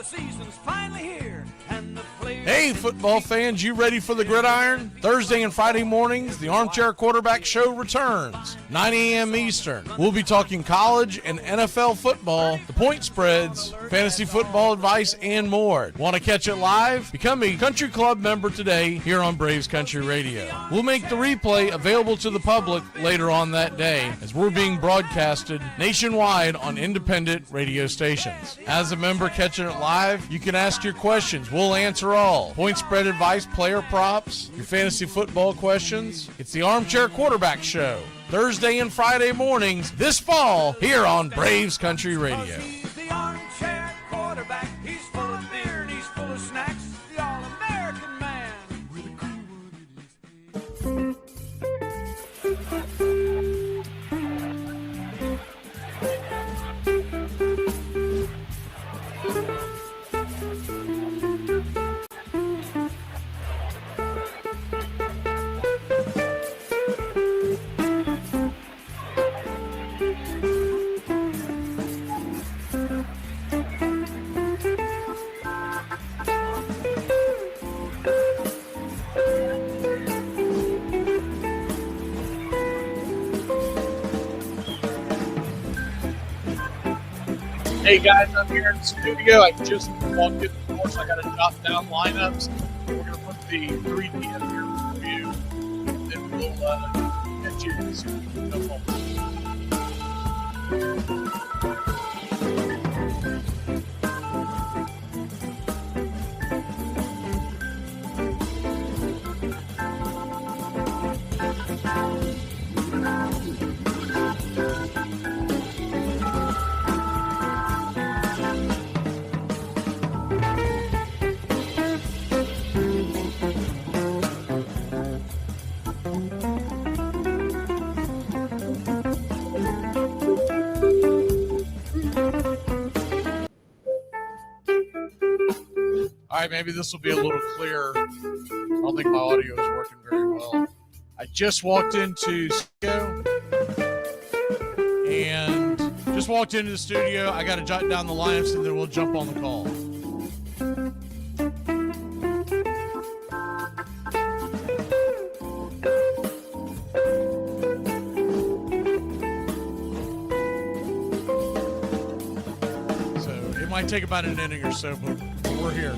The season's finally here, and the players... Hey, football fans, you ready for the gridiron? Thursday and Friday mornings, the Armchair Quarterback Show returns, 9 a.m. Eastern. We'll be talking college and NFL football, the point spreads, fantasy football advice, and more. Want to catch it live? Become a Country Club member today here on Braves Country Radio. We'll make the replay available to the public later on that day, as we're being broadcasted nationwide on independent radio stations. As a member catching it live, you can ask your questions. We'll answer all. Point spread advice, player props, your fantasy football questions. It's the Armchair Quarterback Show, Thursday and Friday mornings this fall here on Braves Country Radio. He's the armchair quarterback. He's full of beer and he's full of snacks. The all-American man. Hey guys, I'm here in the studio. I just walked in the door, so I got to jot down lineups. We're going to put the 3 p.m. here for you, and then we'll get you as soon as we can jump on. All right, maybe this will be a little clearer. I don't think my audio is working very well. I just walked into studio and I got to jot down the lineups and then we'll jump on the call. So it might take about an inning or so, but we're here.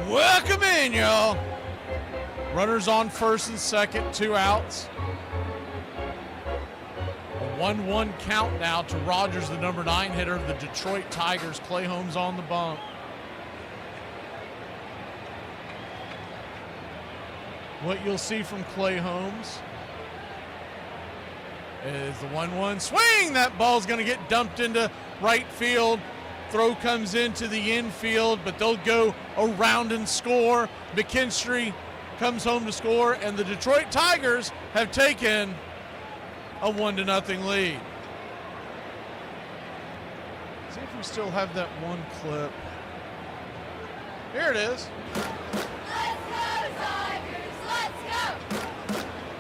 Welcome in, y'all. Runners on first and second, 2 outs. A 1-1 count now to Rogers, the number 9 hitter of the Detroit Tigers. Clay Holmes on the bump. What you'll see from Clay Holmes is the 1-1 swing. That ball's going to get dumped into right field. Throw comes into the infield, but they'll go around and score. McKinstry comes home to score, and the Detroit Tigers have taken a 1-0 lead. See if we still have that one clip. Here it is. Let's go, Tigers! Let's go!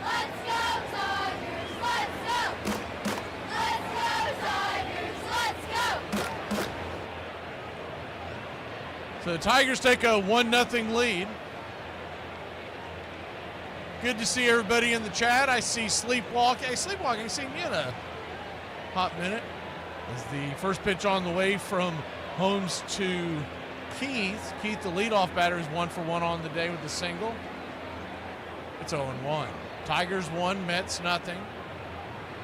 Let's go, Tigers! Let's go! Let's go, Tigers! Let's go! So the Tigers take a 1-0 lead. Good to see everybody in the chat. I see Sleepwalking. Hey, Sleepwalking, I've seen you in a hot minute. As the first pitch on the way from Holmes to Keith. Keith, the leadoff batter, is 1 for 1 on the day with the single. It's 0-1. Tigers 1, Mets nothing.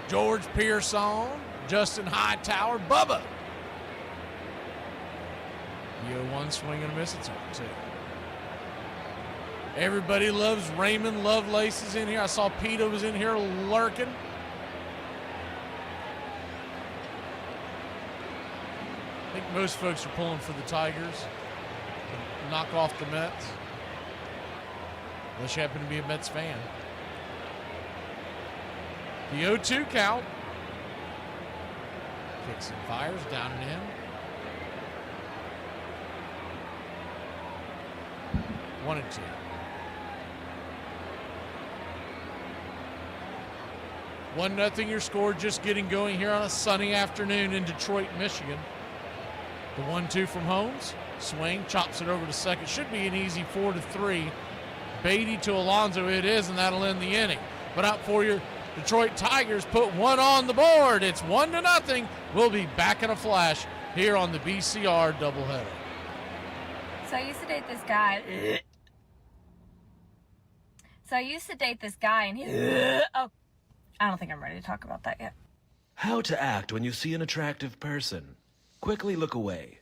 George Pearson, Justin Hightower, Bubba. The 0-1 swing and a miss. It's 0-2. Everybody loves Raymond Lovelace is in here. I saw Peta was in here lurking. I think most folks are pulling for the Tigers to knock off the Mets. Unless you happen to be a Mets fan. The 0-2 count. Kicks and fires, down and in. 1-2. 1-0 your score, just getting going here on a sunny afternoon in Detroit, Michigan. The 1-2 from Holmes. Swing, chops it over to second. Should be an easy 4-3. Beatty to Alonso, it is, and that'll end the inning. But out for your Detroit Tigers, put one on the board. It's 1-0. We'll be back in a flash here on the BCR doubleheader. So I used to date this guy. So I used to date this guy, and he... Oh, I don't think I'm ready to talk about that yet. How to act when you see an attractive person. Quickly look away.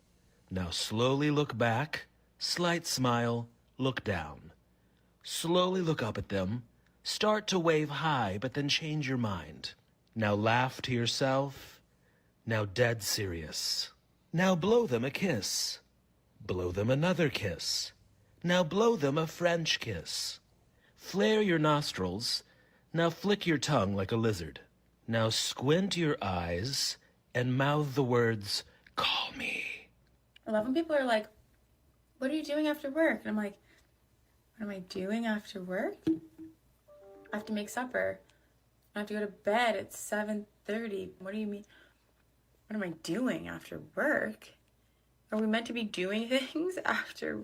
Now slowly look back. Slight smile. Look down. Slowly look up at them. Start to wave hi, but then change your mind. Now laugh to yourself. Now dead serious. Now blow them a kiss. Blow them another kiss. Now blow them a French kiss. Flare your nostrils. Now flick your tongue like a lizard. Now squint your eyes and mouth the words, "Call me." I love when people are like, "What are you doing after work?" And I'm like, "What am I doing after work? I have to make supper. I have to go to bed at 7:30. What do you mean? What am I doing after work? Are we meant to be doing things after?"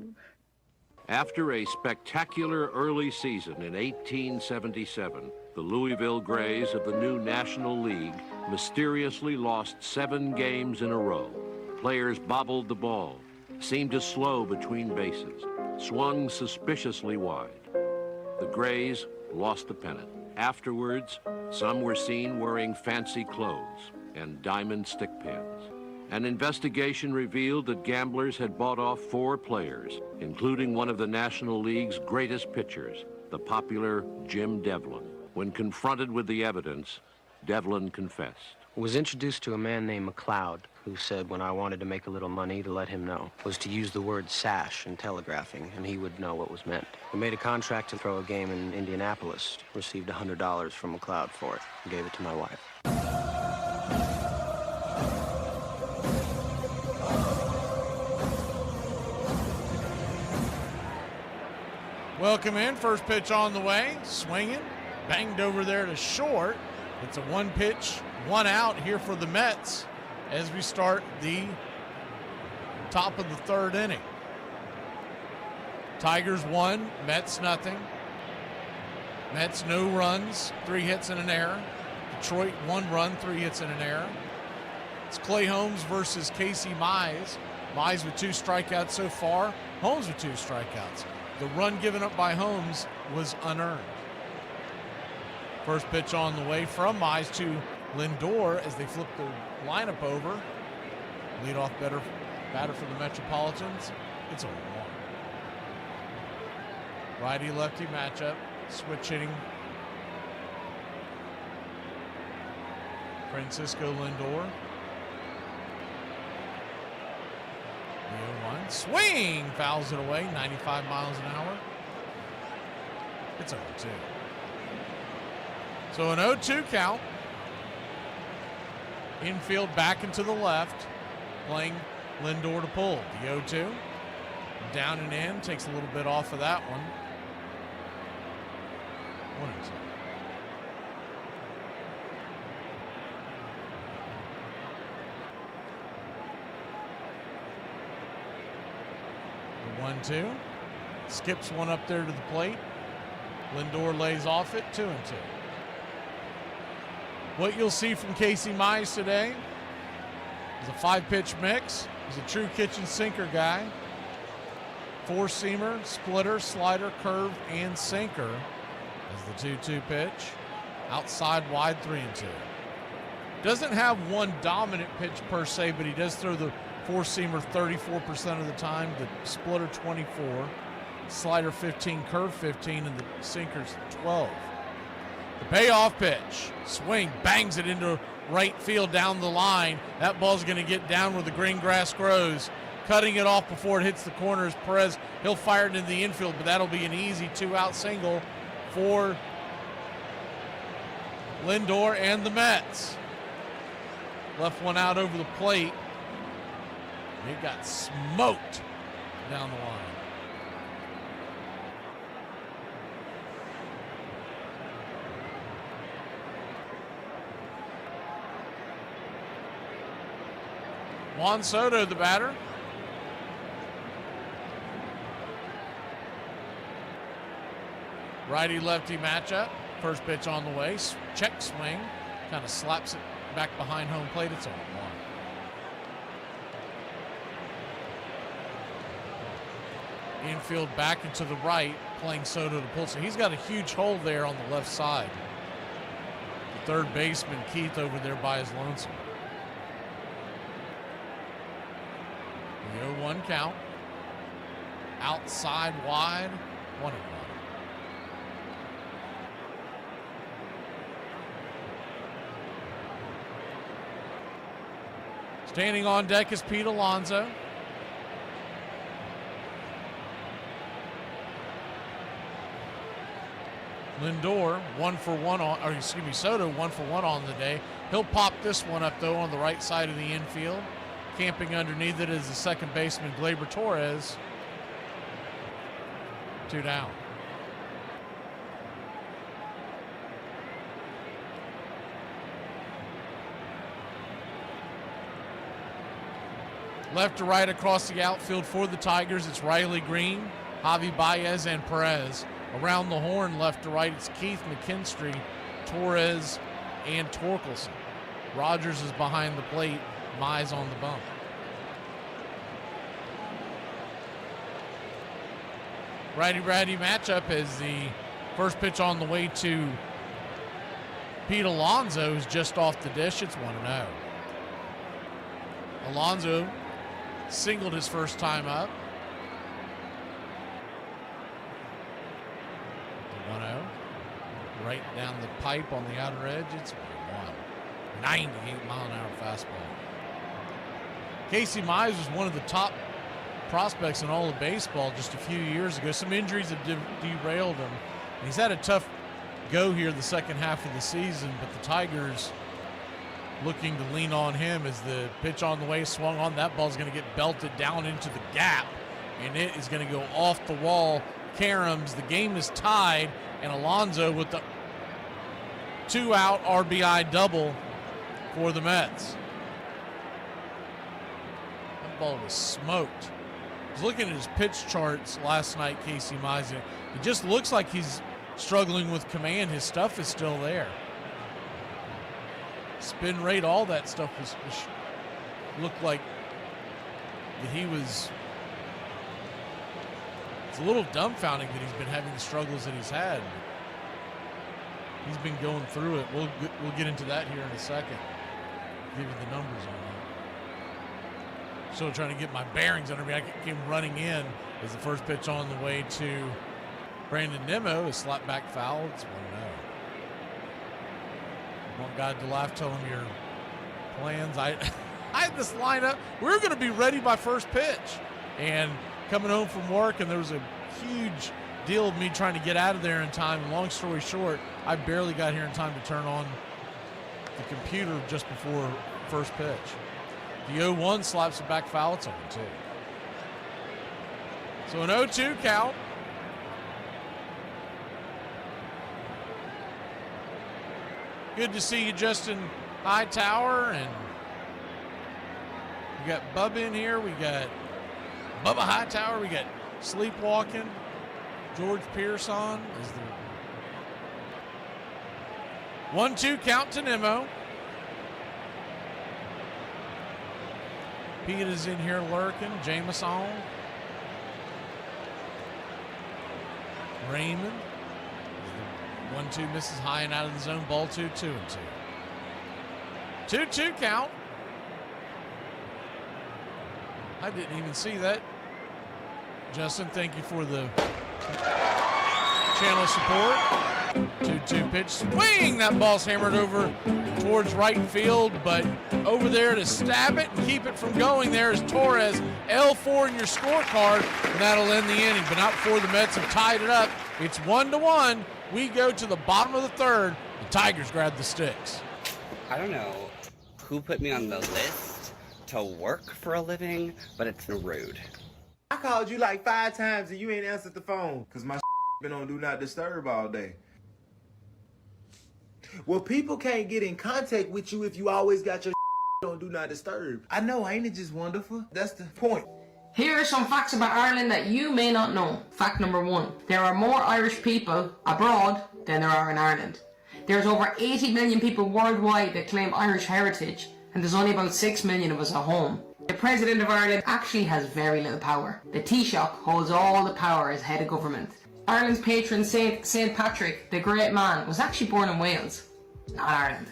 After a spectacular early season in 1877, the Louisville Grays of the new National League mysteriously lost 7 games in a row. Players bobbled the ball, seemed to slow between bases, swung suspiciously wide. The Grays lost the pennant. Afterwards, some were seen wearing fancy clothes and diamond stick pins. An investigation revealed that gamblers had bought off 4 players, including one of the National League's greatest pitchers, the popular Jim Devlin. When confronted with the evidence, Devlin confessed. Was introduced to a man named McLeod, who said when I wanted to make a little money to let him know was to use the word sash in telegraphing, and he would know what was meant. We made a contract to throw a game in Indianapolis, received $100 from McLeod for it, and gave it to my wife. Welcome in. First pitch on the way. Swinging. Banged over there to short. It's a 1 pitch, 1 out here for the Mets as we start the top of the 3rd inning. Tigers 1, Mets nothing. Mets no runs, 3 hits and an error. Detroit 1 run, 3 hits and an error. It's Clay Holmes versus Casey Mize. Mize with 2 strikeouts so far. Holmes with 2 strikeouts. The run given up by Holmes was unearned. First pitch on the way from Mize to Lindor as they flip the lineup over. Leadoff batter for the Metropolitans. It's a 1. Righty-lefty matchup. Switch hitting. Francisco Lindor. The 0-1. Swing! Fouls it away. 95 miles an hour. It's 0-2. So an 0-2 count. Infield back and to the left. Playing Lindor to pull. The 0-2. Down and in. Takes a little bit off of that one. 1-2. The 1-2. Skips one up there to the plate. Lindor lays off it. 2-2. What you'll see from Casey Mize today is a 5-pitch mix. He's a true kitchen sinker guy. 4-seamer, splitter, slider, curve, and sinker as the 2-2 pitch. Outside wide, 3-2. Doesn't have one dominant pitch per se, but he does throw the 4-seamer 34% of the time, the splitter 24, slider 15, curve 15, and the sinkers 12. The payoff pitch. Swing, bangs it into right field down the line. That ball's going to get down where the green grass grows. Cutting it off before it hits the corner is Perez. He'll fire it into the infield, but that'll be an easy 2-out single for Lindor and the Mets. Left one out over the plate. It got smoked down the line. Juan Soto, the batter. Righty-lefty matchup. First pitch on the way. Check swing. Kind of slaps it back behind home plate. It's a 1. Infield back and to the right. playing Soto to pull. So he's got a huge hole there on the left side. The third baseman, Keith, over there by his lonesome. The 0-1 count. Outside wide. 1-1. Standing on deck is Pete Alonso. Lindor, 1-for-1 on, or excuse me, Soto, 1-for-1 on the day. He'll pop this one up, though, on the right side of the infield. Camping underneath it is the second baseman, Gleyber Torres. 2 down. Left to right across the outfield for the Tigers, it's Riley Green, Javi Baez, and Perez. Around the horn, left to right, it's Keith, McKinstry, Torres, and Torkelson. Rogers is behind the plate, Mize on the bump. Righty-righty matchup as the first pitch on the way to Pete Alonso is just off the dish. It's 1-0. Alonso singled his first time up. 1-0. Right down the pipe on the outer edge. It's 1-1. 98-mile-an-hour fastball. Casey Mize was one of the top prospects in all of baseball just a few years ago. Some injuries have derailed him. And he's had a tough go here the second half of the season, but the Tigers looking to lean on him as the pitch on the way swung on. That ball's going to get belted down into the gap, and it is going to go off the wall. Caroms, the game is tied, and Alonso with the 2-out RBI double for the Mets. That ball was smoked. I was looking at his pitch charts last night, Casey Mize. It just looks like he's struggling with command. His stuff is still there. Spin rate, all that stuff was looked like that he was. It's a little dumbfounding that he's been having the struggles that he's had. He's been going through it. We'll get into that here in a second. Give you the numbers on that. Still trying to get my bearings under me. I came running in as the first pitch on the way to Brandon Nimmo is slapped back foul. It's 1-0. Want God to laugh, tell him your plans. I had this lineup. We were going to be ready by first pitch. And coming home from work, and there was a huge deal of me trying to get out of there in time. And long story short, I barely got here in time to turn on the computer just before first pitch. The 0-1 slaps it back foul. It's 0-2. So an 0-2 count. Good to see you, Justin Hightower. And we got Bubba in here. We got Bubba Hightower. We got Sleepwalking. George Pearson is the 1-2 count to Nimmo. Pete is in here lurking. Jameson. Raymond. 1-2 misses high and out of the zone. Ball 2-2-2. 2-2 count. I didn't even see that. Justin, thank you for the channel support. 2-2 pitch. Swing! That ball's hammered over towards right field, but over there to stab it and keep it from going there is Torres. L4 in your scorecard, and that'll end the inning. But not before the Mets have tied it up. It's 1-1. We go to the bottom of the third. The Tigers grab the sticks. I don't know who put me on the list to work for a living, but it's rude. I called you like 5 times and you ain't answered the phone because my been on Do Not Disturb all day. Well, people can't get in contact with you if you always got your on Do Not Disturb. I know, ain't it just wonderful? That's the point. Here are some facts about Ireland that you may not know. Fact number 1. There are more Irish people abroad than there are in Ireland. There's over 80 million people worldwide that claim Irish heritage, and there's only about 6 million of us at home. The President of Ireland actually has very little power. The Taoiseach holds all the power as head of government. Ireland's patron Saint Patrick, the great man, was actually born in Wales, not Ireland.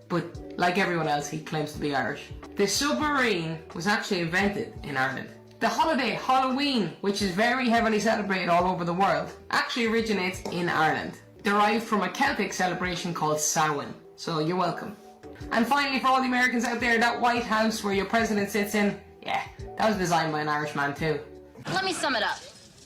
But like everyone else, he claims to be Irish. The submarine was actually invented in Ireland. The holiday Halloween, which is very heavily celebrated all over the world, actually originates in Ireland, derived from a Celtic celebration called Samhain. So you're welcome. And finally, for all the Americans out there, that White House where your president sits in, yeah, that was designed by an Irishman too. Let me sum it up.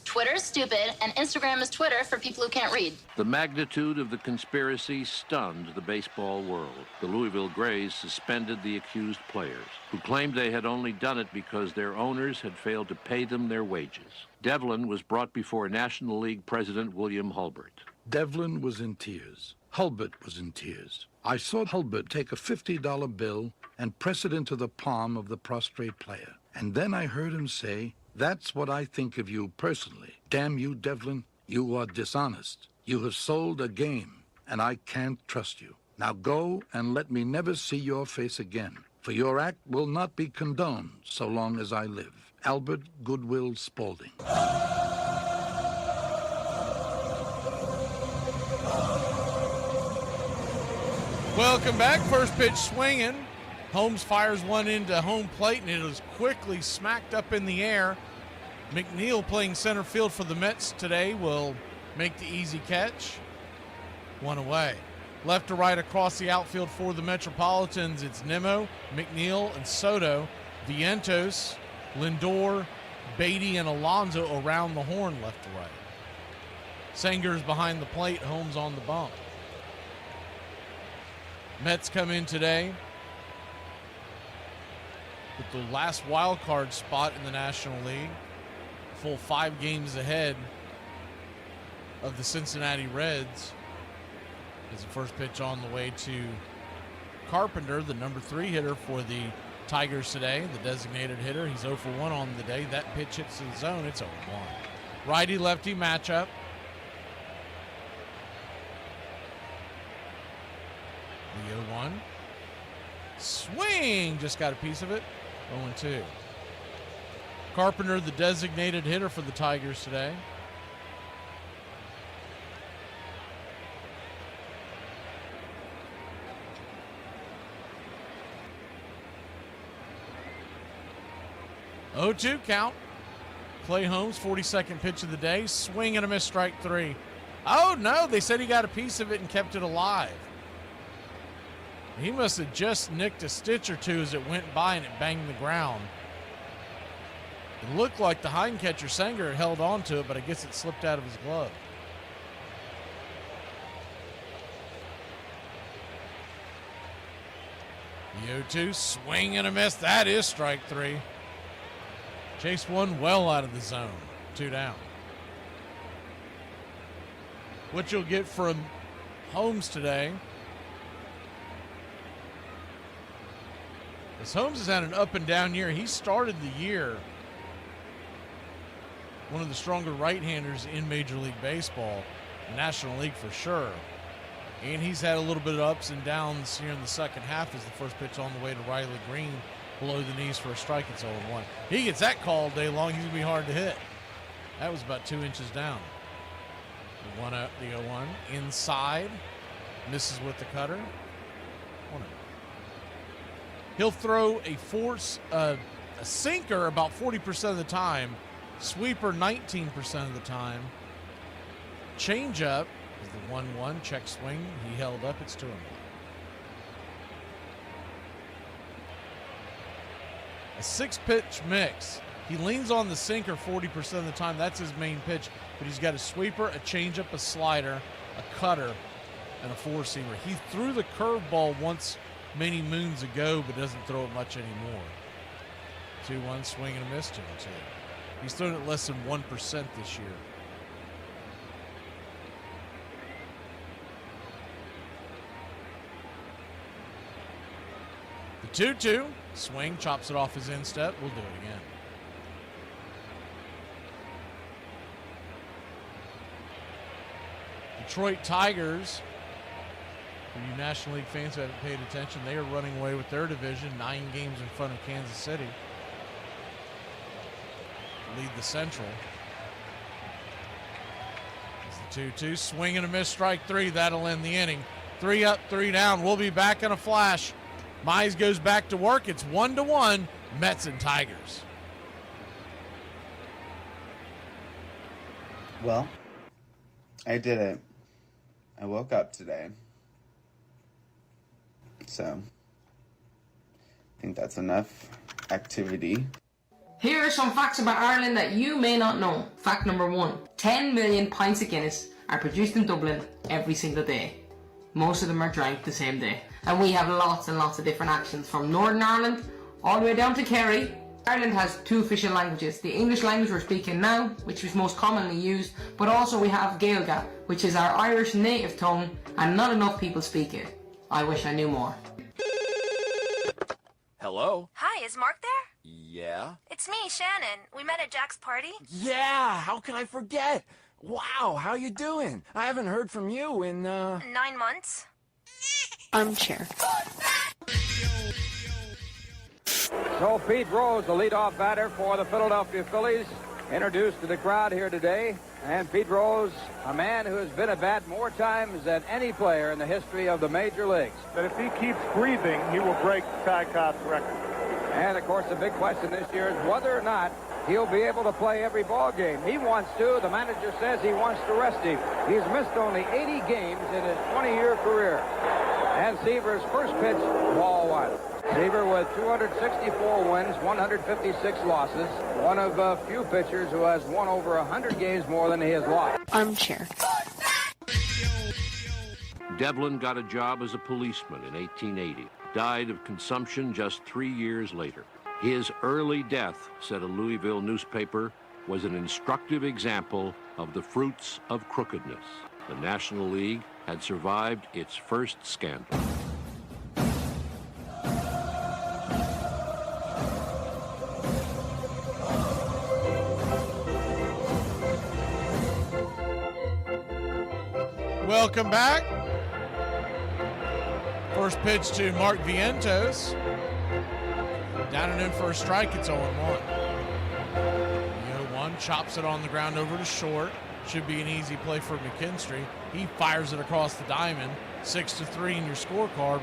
Twitter's stupid, and Instagram is Twitter for people who can't read. The magnitude of the conspiracy stunned the baseball world. The Louisville Grays suspended the accused players, who claimed they had only done it because their owners had failed to pay them their wages. Devlin was brought before National League President William Hulbert. Devlin was in tears. Hulbert was in tears. I saw Hulbert take a $50 bill and press it into the palm of the prostrate player. And then I heard him say, "That's what I think of you personally. Damn you, Devlin, you are dishonest. You have sold a game, and I can't trust you. Now go and let me never see your face again, for your act will not be condoned so long as I live. Albert Goodwill Spaulding." Welcome back. First pitch swinging. Holmes fires one into home plate, and it is quickly smacked up in the air. McNeil, playing center field for the Mets today, will make the easy catch. One away. Left to right across the outfield for the Metropolitans, it's Nimmo, McNeil, and Soto. Vientos, Lindor, Beatty, and Alonso around the horn left to right. Sanger's behind the plate, Holmes on the bump. Mets come in today with the last wild card spot in the National League, full 5 games ahead of the Cincinnati Reds. As the first pitch on the way to Carpenter, the number 3 hitter for the Tigers today, the designated hitter. He's 0 for 1 on the day. That pitch hits the zone. It's 0 for 1. Righty-lefty matchup. The 0-1. Swing! Just got a piece of it. 0-2. Carpenter, the designated hitter for the Tigers today. Oh-2 count. Clay Holmes, 42nd pitch of the day. Swing and a miss, strike 3. Oh, no, they said he got a piece of it and kept it alive. He must have just nicked a stitch or two as it went by and it banged the ground. It looked like the hind catcher Sanger held on to it, but I guess it slipped out of his glove. The 0-2, swing and a miss. That is strike 3. Chase one well out of the zone. 2 down. What you'll get from Holmes today. As Holmes has had an up and down year. He started the year one of the stronger right-handers in Major League Baseball, National League for sure. And he's had a little bit of ups and downs here in the second half as the first pitch on the way to Riley Green below the knees for a strike. It's 0-1. He gets that call all day long. He's going to be hard to hit. That was about 2 inches down. The 1-0, the 0-1 inside, misses with the cutter. 1-0. He'll throw a sinker about 40% of the time, sweeper 19% of the time. Changeup is the 1-1 check swing. He held up. It's 2-1. A 6-pitch mix. He leans on the sinker 40% of the time. That's his main pitch. But he's got a sweeper, a changeup, a slider, a cutter, and a 4-seamer. He threw the curveball once many moons ago, but doesn't throw it much anymore. 2-1 swing and a miss, 2-2. He's thrown it less than 1% this year. The 2-2 swing, chops it off his instep. We'll do it again. Detroit Tigers, for you National League fans who haven't paid attention, they are running away with their division, 9 games in front of Kansas City. Lead the Central. 2-2, swing and a miss, strike three. That'll end the inning. 3 up, 3 down. We'll be back in a flash. Mize goes back to work. It's 1-1, Mets and Tigers. Well, I did it. I woke up today. So, I think that's enough activity. Here are some facts about Ireland that you may not know. Fact number 1. 10 million pints of Guinness are produced in Dublin every single day. Most of them are drank the same day. And we have lots and lots of different accents from Northern Ireland all the way down to Kerry. Ireland has 2 official languages. The English language we're speaking now, which is most commonly used, but also we have Gaeilge, which is our Irish native tongue, and not enough people speak it. I wish I knew more. Hello? Hi, is Mark there? Yeah? It's me, Shannon. We met at Jack's party. Yeah! How can I forget? Wow, how you doing? I haven't heard from you in, 9 months. Armchair. So Pete Rose, the leadoff batter for the Philadelphia Phillies, introduced to the crowd here today. And Pete Rose, a man who has been at bat more times than any player in the history of the major leagues. But if he keeps breathing, he will break Ty Cobb's record. And, of course, the big question this year is whether or not he'll be able to play every ball game. He wants to. The manager says he wants to rest him. He's missed only 80 games in his 20-year career. And Seaver's first pitch, ball 1. Seaver with 264 wins, 156 losses. One of a few pitchers who has won over 100 games more than he has lost. Armchair. Devlin got a job as a policeman in 1880. Died of consumption just 3 years later. His early death, said a Louisville newspaper, was an instructive example of the fruits of crookedness. The National League had survived its first scandal. Welcome back. First pitch to Mark Vientos. Down and in for a strike, it's 0-1. The 0-1 chops it on the ground over to short. Should be an easy play for McKinstry. He fires it across the diamond. 6-3 in your scorecard. All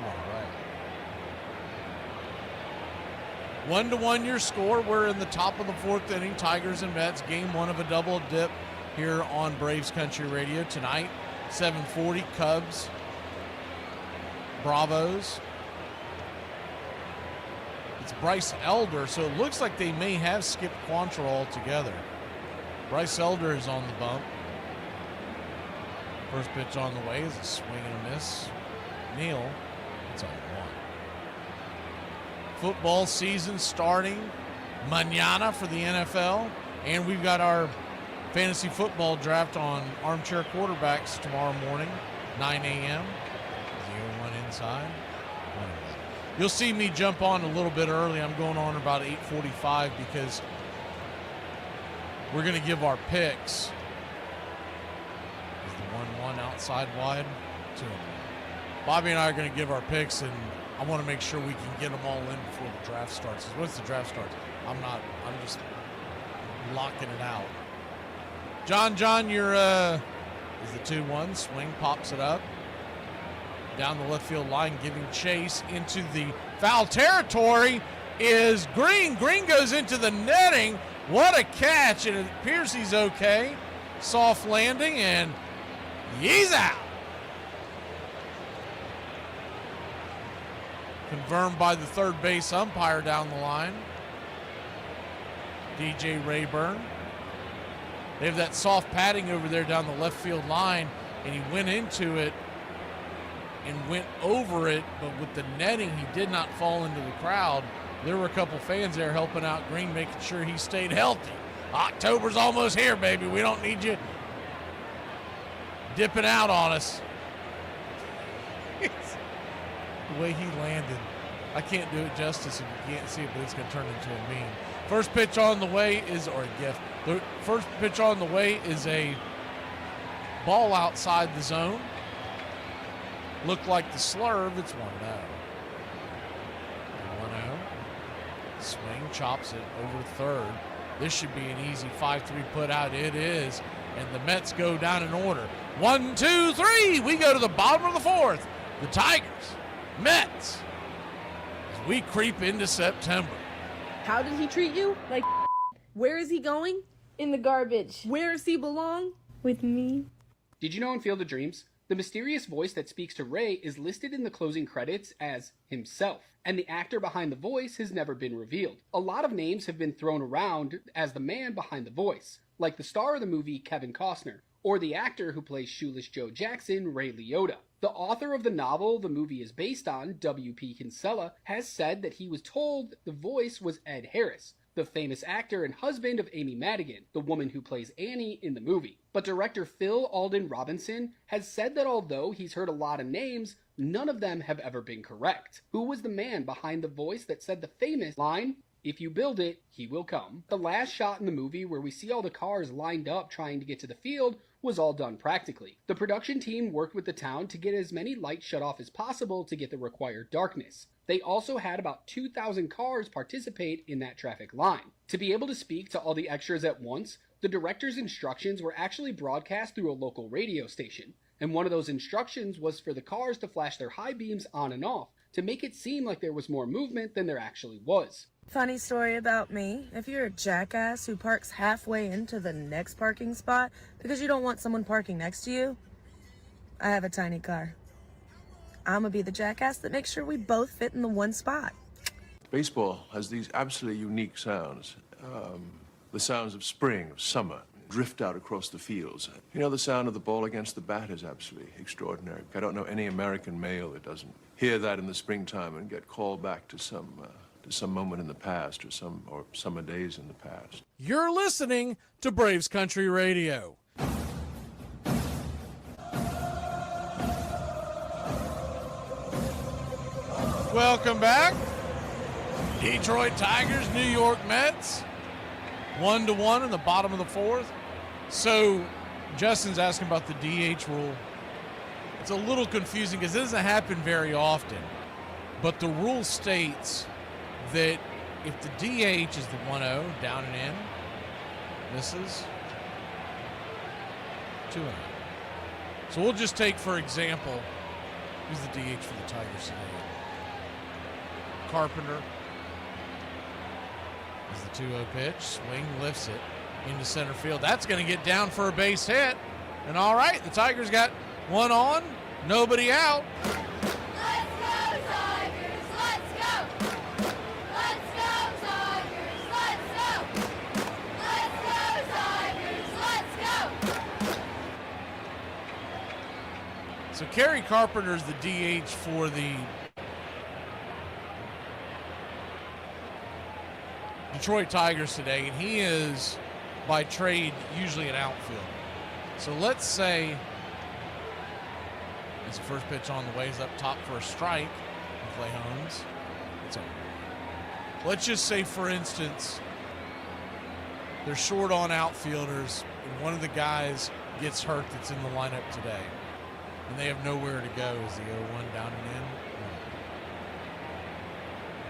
right. 1-1 your score. We're in the top of the 4th inning. Tigers and Mets. Game 1 of a double dip here on Braves Country Radio tonight. 7:40 Cubs. Bravos. It's Bryce Elder, so it looks like they may have skipped Quantrill altogether. Bryce Elder is on the bump. First pitch on the way is a swing and a miss. Neal, it's 0-1. Football season starting mañana for the NFL, and we've got our fantasy football draft on Armchair Quarterbacks tomorrow morning, 9 a.m. 0-1 inside. 1-1. You'll see me jump on a little bit early. I'm going on about 8:45 because we're going to give our picks. Is the 1-1 outside wide? 2-1. Bobby and I are going to give our picks, and I want to make sure we can get them all in before the draft starts. Once the draft starts, I'm just locking it out. John, you're is the 2-1 swing, pops it up down the left field line, giving chase into the foul territory is Green. Green goes into the netting. What a catch, and it appears he's okay. Soft landing, and he's out. Confirmed by the third base umpire down the line, DJ Rayburn. They have that soft padding over there down the left field line, and he went into it and went over it, but with the netting, he did not fall into the crowd. There were a couple fans there helping out Green, making sure he stayed healthy. October's almost here, baby. We don't need you dipping out on us. The way he landed, I can't do it justice if you can't see it, but it's going to turn into a meme. First pitch on the way is, or a gift. The first pitch on the way is a ball outside the zone. Looked like the slurve. It's 1-0. 1-0. Swing, chops it over third. This should be an easy 5-3 put out. It is. and the Mets go down in order. 1, 2, 3. We go to the bottom of the fourth. The Tigers, Mets, as we creep into September. How did he treat you? Like, where is he going? In the garbage. Where does he belong? With me. Did you know in Field of Dreams, the mysterious voice that speaks to Ray is listed in the closing credits as himself, and the actor behind the voice has never been revealed. A lot of names have been thrown around as the man behind the voice, like the star of the movie Kevin Costner, or the actor who plays Shoeless Joe Jackson, Ray Liotta. The author of the novel the movie is based on, W.P. Kinsella, has said that he was told the voice was Ed Harris, the famous actor and husband of Amy Madigan, the woman who plays Annie in the movie. But director Phil Alden Robinson has said that although he's heard a lot of names, none of them have ever been correct. Who was the man behind the voice that said the famous line, "If you build it, he will come"? The last shot in the movie where we see all the cars lined up trying to get to the field was all done practically. The production team worked with the town to get as many lights shut off as possible to get the required darkness. They also had about 2,000 cars participate in that traffic line. To be able to speak to all the extras at once, the director's instructions were actually broadcast through a local radio station, and one of those instructions was for the cars to flash their high beams on and off to make it seem like there was more movement than there actually was. Funny story about me. If you're a jackass who parks halfway into the next parking spot because you don't want someone parking next to you, I have a tiny car. I'm gonna be the jackass that makes sure we both fit in the one spot. Baseball has these absolutely unique sounds. The sounds of spring, of summer, drift out across the fields. You know, the sound of the ball against the bat is absolutely extraordinary. I don't know any American male that doesn't hear that in the springtime and get called back to some moment in the past or summer days in the past. You're listening to Braves Country Radio. Welcome back. Detroit Tigers, New York Mets. 1-1 in the bottom of the fourth. So Justin's asking about the DH rule. It's a little confusing because it doesn't happen very often. But the rule states that if the DH is the 1-0, down and in, misses, 2-0. So we'll just take, for example, who's the DH for the Tigers today? Carpenter is the 2-0 pitch. Swing, lifts it into center field. That's going to get down for a base hit. And all right, the Tigers got one on, nobody out. Let's go, Tigers! Let's go! Let's go, Tigers! Let's go! Let's go, Tigers! Let's go! So Kerry Carpenter's the DH for the Detroit Tigers today, and he is by trade usually an outfielder. So let's say it's the first pitch on the way, is up top for a strike. Clay Holmes. It's over. Let's just say, for instance, they're short on outfielders, and one of the guys gets hurt that's in the lineup today, and they have nowhere to go. Is the 0-1 down and in? No.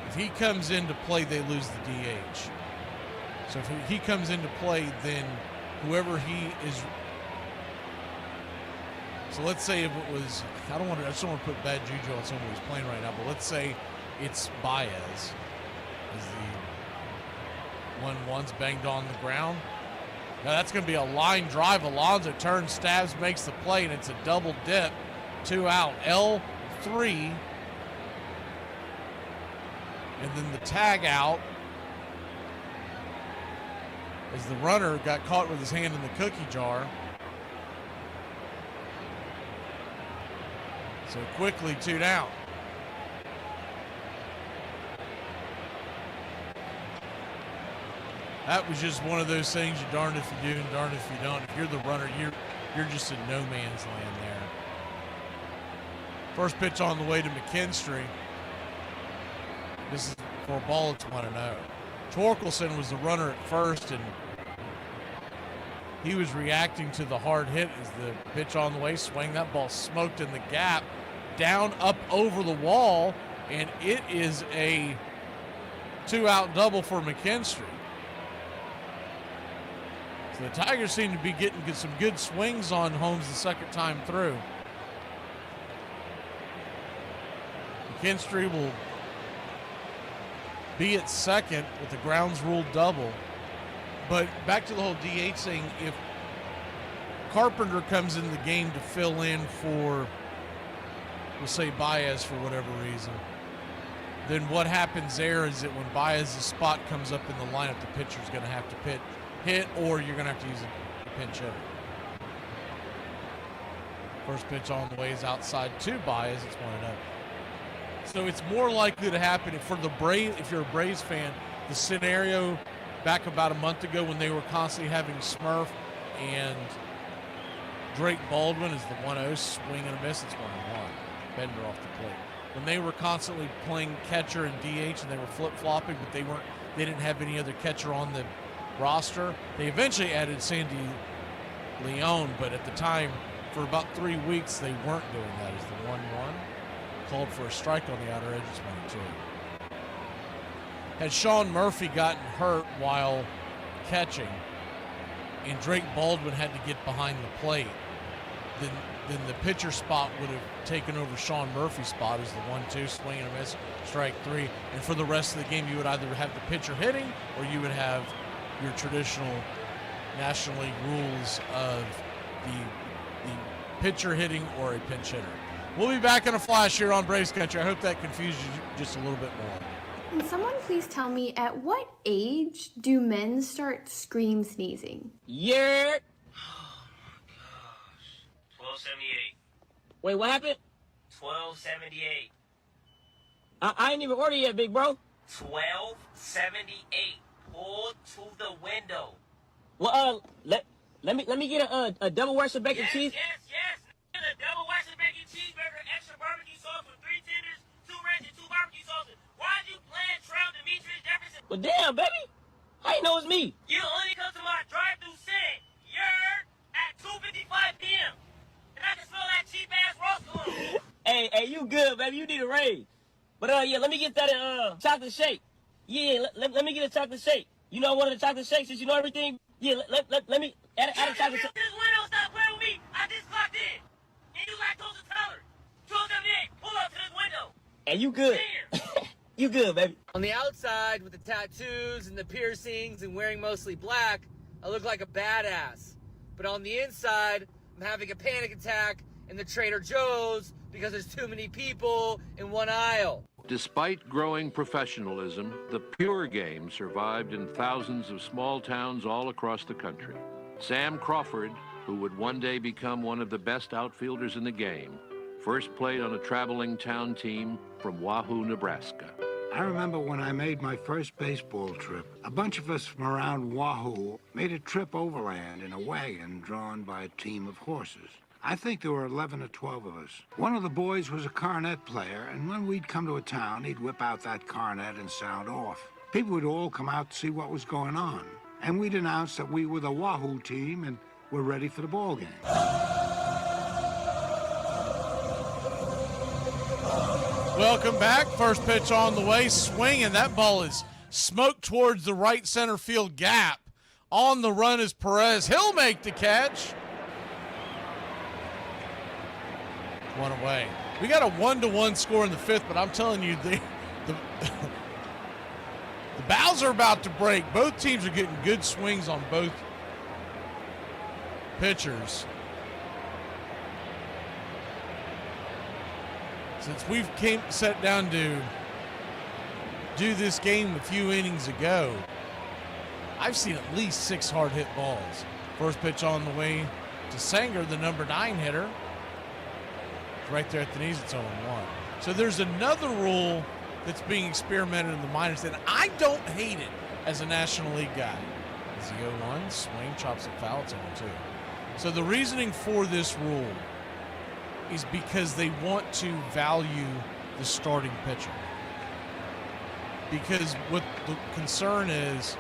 If he comes into play, they lose the DH. So if he comes into play, then whoever he is. So let's say if it was, I just don't want to put bad juju on someone who's playing right now, but let's say it's Baez is the 1-1's banged on the ground. Now that's going to be a line drive. Alonso turns, stabs, makes the play, and it's a double dip. 2 out. L3. And then the tag out as the runner got caught with his hand in the cookie jar. So quickly 2 down. That was just one of those things, you're darned if you do and darned if you don't. If you're the runner, you're just in no man's land there. First pitch on the way to McKinstry. This is for a ball, it's 1-0. Torkelson was the runner at first, and he was reacting to the hard hit as the pitch on the way, swing, that ball smoked in the gap, down, up over the wall, and it is a 2-out double for McKinstry. So the Tigers seem to be getting some good swings on Holmes the second time through. McKinstry will be at second with the grounds rule double. But back to the whole DH thing, if Carpenter comes in the game to fill in for, we'll say, Baez for whatever reason, then what happens there is that when Baez's spot comes up in the lineup, the pitcher's going to have to hit, or you're going to have to use a pinch hitter. First pitch on the way is outside to Baez. It's 1-0. So it's more likely to happen if you're a Braves fan, the scenario back about a month ago when they were constantly having Smurf and Drake Baldwin is the 1-0, swing and a miss, it's 1-1. Bender off the plate. When they were constantly playing catcher and DH and they were flip-flopping, but they didn't have any other catcher on the roster, they eventually added Sandy Leon, but at the time, for about 3 weeks, they weren't doing that. As the 1-1 called for a strike on the outer edge, it's 1-2. Had Sean Murphy gotten hurt while catching and Drake Baldwin had to get behind the plate, then the pitcher spot would have taken over Sean Murphy's spot as the 1-2, swing and a miss, strike 3. And for the rest of the game, you would either have the pitcher hitting or you would have your traditional National League rules of the pitcher hitting or a pinch hitter. We'll be back in a flash here on Braves Country. I hope that confused you just a little bit more. Can someone please tell me, at what age do men start scream sneezing? Yeah. Oh my gosh. 1278. Wait, what happened? 1278. I ain't even ordered yet, big bro. 1278. Pull to the window. Well, let me get a double Western bacon cheese. Yes. A double Western bacon cheeseburger, extra barbecue sauce with 3 tenders, 2 ranch, and 2 barbecue sauces. Why'd you plan Trout, Demetrius, Jefferson? Well, damn, baby. How you know it's me? You only come to my drive-thru setting. You're at 2:55 p.m. And I can smell that cheap-ass Ross cologne. Hey, you good, baby. You need a raise. But, yeah, let me get that chocolate shake. Yeah, let me get a chocolate shake. You know one of the chocolate shakes since you know everything? Yeah, let me add a chocolate shake. This window, stop playing with me. I just clocked in. And you lactose intolerant. 1278, pull up to this window. Hey, you good. You good, baby. On the outside, with the tattoos and the piercings and wearing mostly black, I look like a badass. But on the inside, I'm having a panic attack in the Trader Joe's because there's too many people in one aisle. Despite growing professionalism, the pure game survived in thousands of small towns all across the country. Sam Crawford, who would one day become one of the best outfielders in the game, first played on a traveling town team from Wahoo, Nebraska. I remember when I made my first baseball trip, a bunch of us from around Wahoo made a trip overland in a wagon drawn by a team of horses. I think there were 11 or 12 of us. One of the boys was a cornet player, and when we'd come to a town, he'd whip out that cornet and sound off. People would all come out to see what was going on, and we'd announce that we were the Wahoo team and were ready for the ball game. Welcome back. First pitch on the way, swinging. That ball is smoked towards the right center field gap. On the run is Perez. He'll make the catch. One away. We got a 1-1 score in the 5th, but I'm telling you, the bows are about to break. Both teams are getting good swings on both pitchers. Since we've sat down to do this game a few innings ago, I've seen at least 6 hard hit balls. First pitch on the way to Sanger, the number 9 hitter. Right there at the knees, it's 0-1. So there's another rule that's being experimented in the minors, and I don't hate it as a National League guy. Is the 0-1, swing, chops it foul, it's 0-2. So the reasoning for this rule is because they want to value the starting pitcher. Because what the concern is,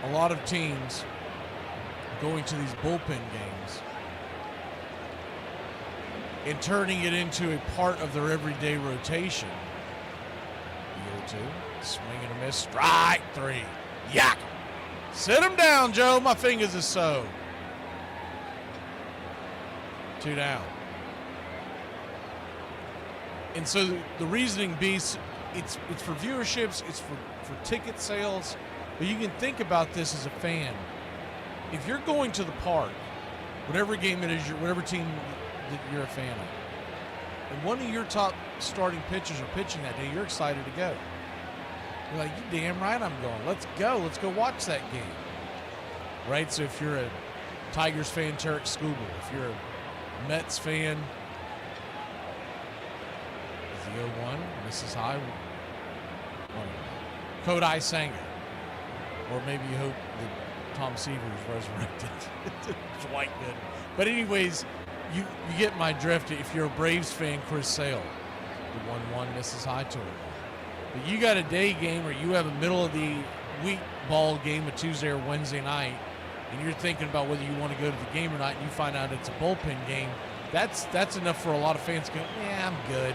a lot of teams going to these bullpen games and turning it into a part of their everyday rotation. The 0-2, swing and a miss, strike 3, yak. Sit him down, Joe. My fingers are so. 2 down. And so the reasoning being, it's for viewerships, it's for ticket sales, but you can think about this as a fan. If you're going to the park, whatever game it is, whatever team that you're a fan of, and one of your top starting pitchers are pitching that day, you're excited to go. You're like, you damn right I'm going. Let's go. Let's go watch that game. Right? So if you're a Tigers fan, Tarek Skubal. If you're a Mets fan, is he 0-1? Mrs. High? Kodai Sanger. Or maybe you hope that Tom Seaver is resurrected. It's white good. But anyways, you get my drift. If you're a Braves fan, Chris Sale, the 1-1 Mrs. High tour. But you got a day game or you have a middle of the week ball game, a Tuesday or Wednesday night, and you're thinking about whether you want to go to the game or not, and you find out it's a bullpen game, that's enough for a lot of fans to go, yeah, I'm good.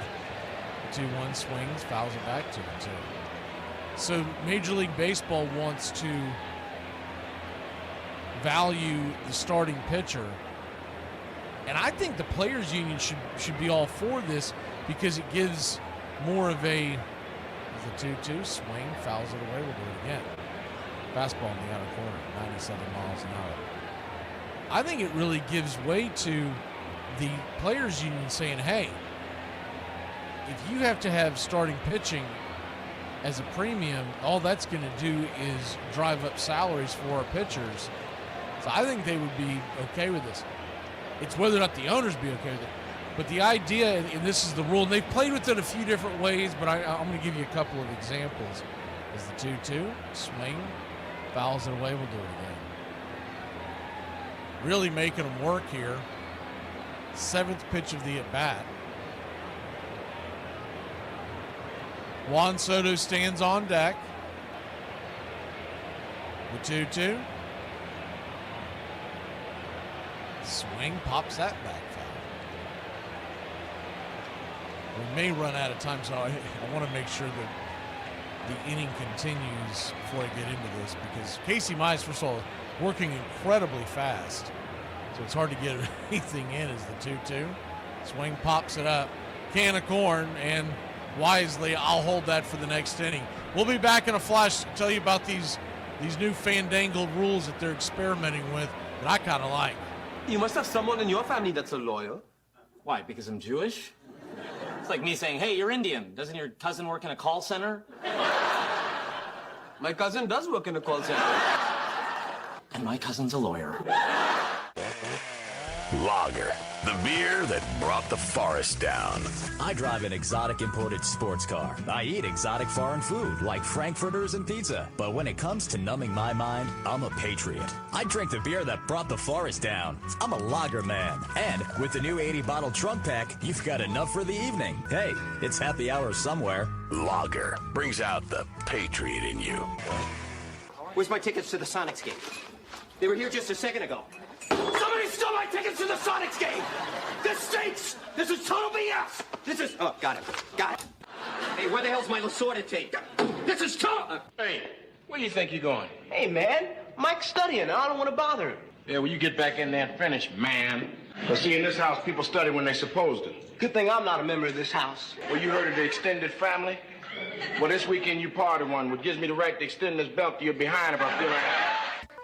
2-1 swings, fouls it back to 2. So Major League Baseball wants to value the starting pitcher, and I think the Players Union should be all for this because it gives more of a the 2-2 swing, fouls it away. We'll do it again. Fastball in the outer corner, 97 miles an hour. I think it really gives way to the Players Union saying, hey, if you have to have starting pitching as a premium, all that's going to do is drive up salaries for our pitchers. So I think they would be okay with this. It's whether or not the owners be okay with it. But the idea, and this is the rule, and they've played with it a few different ways, but I'm going to give you a couple of examples. Is the 2-2, swing, fouls it away, we'll do it again. Really making them work here. 7th pitch of the at-bat. Juan Soto stands on deck. The 2-2. Swing, pops that back foul. We may run out of time, so I want to make sure that the inning continues before I get into this, because Casey Mize, first of all, working incredibly fast, so it's hard to get anything in as the 2-2. Swing, pops it up, can of corn, and wisely, I'll hold that for the next inning. We'll be back in a flash to tell you about these new fandangled rules that they're experimenting with that I kind of like. You must have someone in your family that's a lawyer. Why, because I'm Jewish? It's like me saying, hey, you're Indian. Doesn't your cousin work in a call center? My cousin does work in a call center. And my cousin's a lawyer. Lager, the beer that brought the forest down. I drive an exotic imported sports car. I eat exotic foreign food like frankfurters and pizza. But when it comes to numbing my mind, I'm a patriot. I drink the beer that brought the forest down. I'm a lager man. And with the new 80-bottle trunk pack, you've got enough for the evening. Hey, it's happy hour somewhere. Lager brings out the patriot in you. Where's my tickets to the Sonics game? They were here just a second ago. Somebody stole my tickets to the Sonics game! This stinks! This is total BS! This is... Oh, got it. Got it. Hey, where the hell's my Lasorda tape? This is total... Hey, where do you think you're going? Hey, man. Mike's studying. I don't want to bother him. Yeah, well, you get back in there and finish, man. Well, see, in this house, people study when they're supposed to. Good thing I'm not a member of this house. Well, you heard of the extended family? Well, this weekend you part of one, which gives me the right to extend this belt to your behind if I feel like...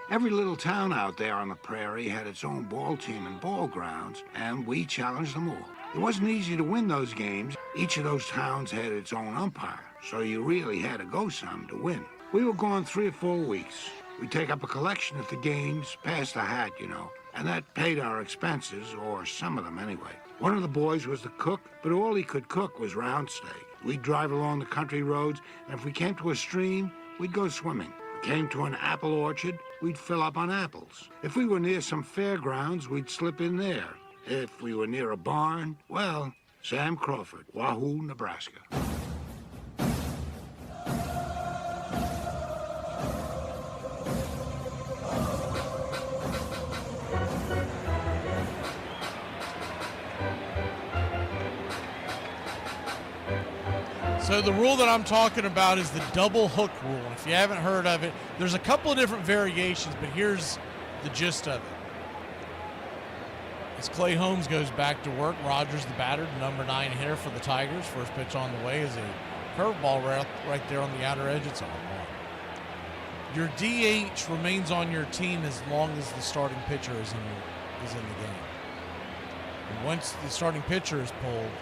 Every little town out there on the prairie had its own ball team and ball grounds, and we challenged them all. It wasn't easy to win those games. Each of those towns had its own umpire, so you really had to go some to win. We were gone 3 or 4 weeks. We'd take up a collection at the games, pass the hat, you know, and that paid our expenses, or some of them anyway. One of the boys was the cook, but all he could cook was round steak. We'd drive along the country roads, and if we came to a stream, we'd go swimming. Came to an apple orchard, we'd fill up on apples. If we were near some fairgrounds, we'd slip in there. If we were near a barn, well, Sam Crawford, Wahoo, Nebraska. So the rule that I'm talking about is the double hook rule. And if you haven't heard of it, there's a couple of different variations, but here's the gist of it. As Clay Holmes goes back to work, Rogers, the batter, the number 9 hitter for the Tigers. First pitch on the way is a curveball right there on the outer edge. It's on 1. Your DH remains on your team as long as the starting pitcher is in the game. And once the starting pitcher is pulled,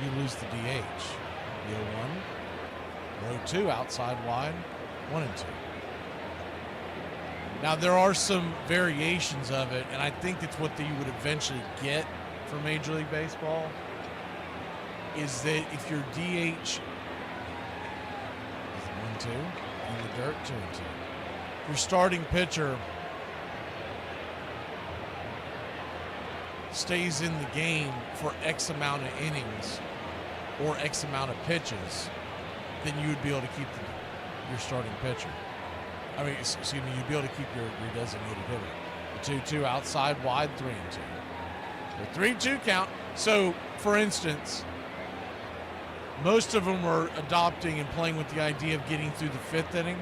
you lose the DH. The 0-1, low 2, outside wide, 1 and 2. Now, there are some variations of it, and I think it's what you would eventually get for Major League Baseball, is that if your DH is 1-2, in the dirt, 2 and 2. Your starting pitcher stays in the game for X amount of innings or X amount of pitches, then you would be able to keep your starting pitcher. I mean, excuse me, you'd be able to keep your designated hitter. The 2-2 outside wide, 3 and 2. The 3-2 count. So, for instance, most of them are adopting and playing with the idea of getting through the 5th inning.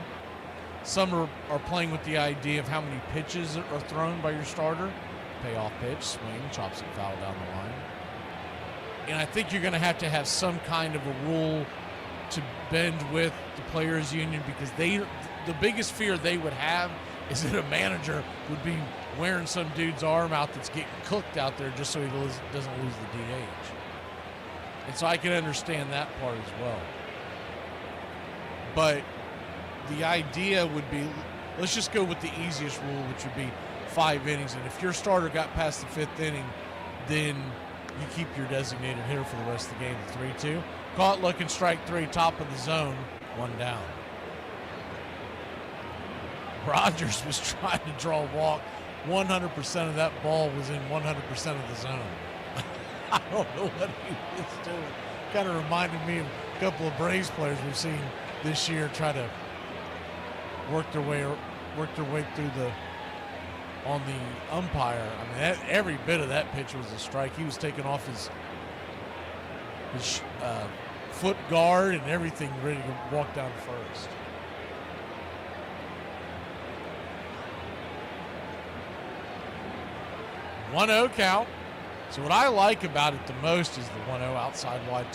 Some are playing with the idea of how many pitches are thrown by your starter. Payoff pitch, swing, chops it foul down the line. And I think you're going to have some kind of a rule to bend with the players' union, because the biggest fear they would have is that a manager would be wearing some dude's arm out that's getting cooked out there just so he doesn't lose the DH. And so I can understand that part as well. But the idea would be, let's just go with the easiest rule, which would be 5 innings. And if your starter got past the 5th inning, then you keep your designated hitter for the rest of the game. The 3-2. Caught looking, strike 3, top of the zone, 1 down. Rogers was trying to draw a walk. 100% of that ball was in 100% of the zone. I don't know what he was doing. Kind of reminded me of a couple of Braves players we've seen this year try to work their way through on the umpire. I mean, every bit of that pitch was a strike. He was taking off his foot guard and everything, ready to walk down to first. One 1-0 count. So what I like about it the most is the 1-0 outside wide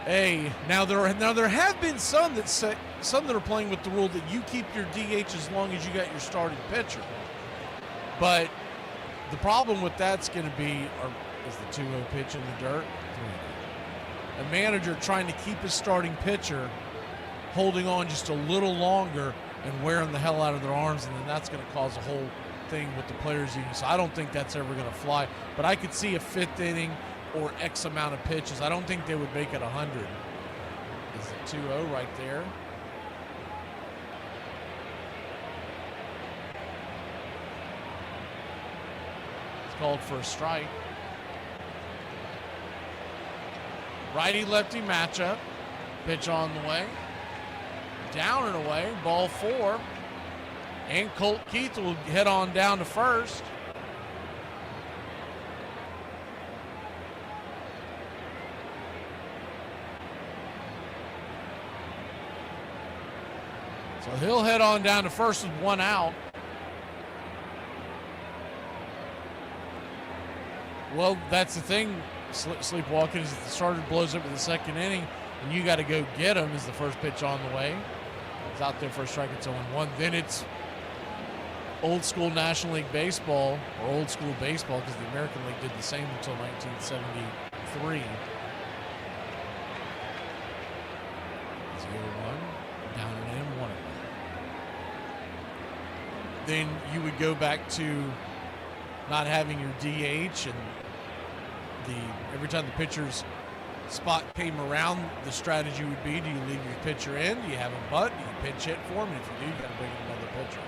2-0. Now there have been some that are playing with the rule that you keep your DH as long as you got your starting pitcher. But the problem with that's going to be is the 2-0 pitch in the dirt. 3-0. A manager trying to keep his starting pitcher holding on just a little longer and wearing the hell out of their arms, and then that's going to cause a whole thing with the players' union. So I don't think that's ever going to fly. But I could see a 5th inning or X amount of pitches. I don't think they would make it 100. It's a 2-0 right there. It's called for a strike. Righty-lefty matchup. Pitch on the way. Down and away. Ball 4. And Colt Keith will head on down to first. So he'll head on down to first with 1 out. Well, that's the thing, sleepwalking, is if the starter blows up in the 2nd inning and you got to go get him, is the first pitch on the way. It's out there for a strike, it's 0-1. Then it's old school National League Baseball, or old school baseball, because the American League did the same until 1973. 0-1, down and in, 1-1. Then you would go back to not having your DH, and every time the pitcher's spot came around, the strategy would be, do you leave your pitcher in? Do you have him butt? Do you pinch hit for him? And if you do, you got to bring in another pitcher.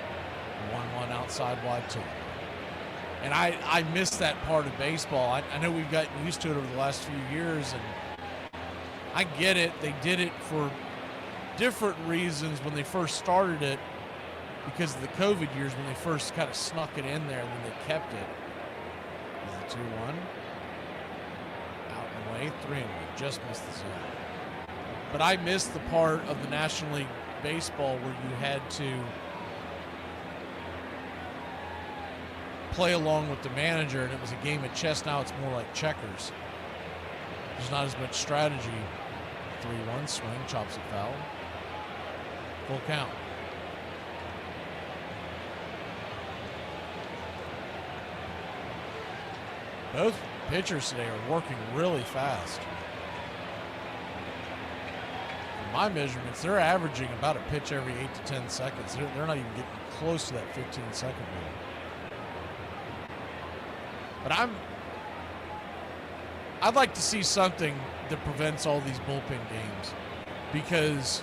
1-1 outside wide 2. And I miss that part of baseball. I know we've gotten used to it over the last few years, and I get it. They did it for different reasons when they first started it, because of the COVID years when they first kind of snuck it in there, and then they kept it. Is the 2-1. Out and away, 3-1. Just missed the zone. But I missed the part of the National League Baseball where you had to play along with the manager, and it was a game of chess. Now it's more like checkers. There's not as much strategy. 3-1 swing, chops it foul. Full count. Both pitchers today are working really fast. From my measurements, they're averaging about a pitch every 8 to 10 seconds. They're not even getting close to that 15-second rule. But I'd like to see something that prevents all these bullpen games, because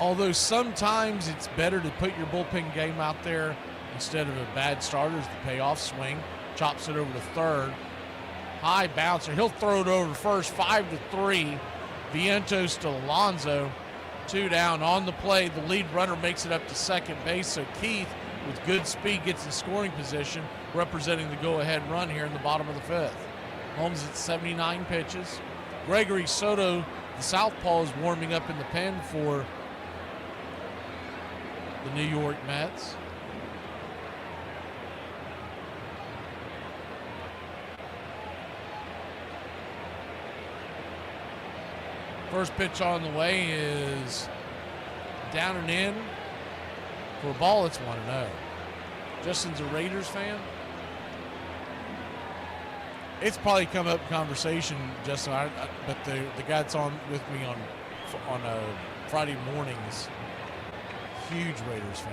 although sometimes it's better to put your bullpen game out there instead of a bad starter, is the payoff swing, chops it over to third, high bouncer, he'll throw it over first, 5-3, Vientos to Alonso, 2 down on the play. The lead runner makes it up to second base, so Keith, with good speed, gets in scoring position, representing the go-ahead run here in the bottom of the 5th. Holmes at 79 pitches. Gregory Soto, the southpaw, is warming up in the pen for the New York Mets. First pitch on the way is down and in for a ball. It's 1-0. Justin's a Raiders fan. It's probably come up in conversation, Justin, but the guy that's on with me on Friday mornings, huge Raiders fan.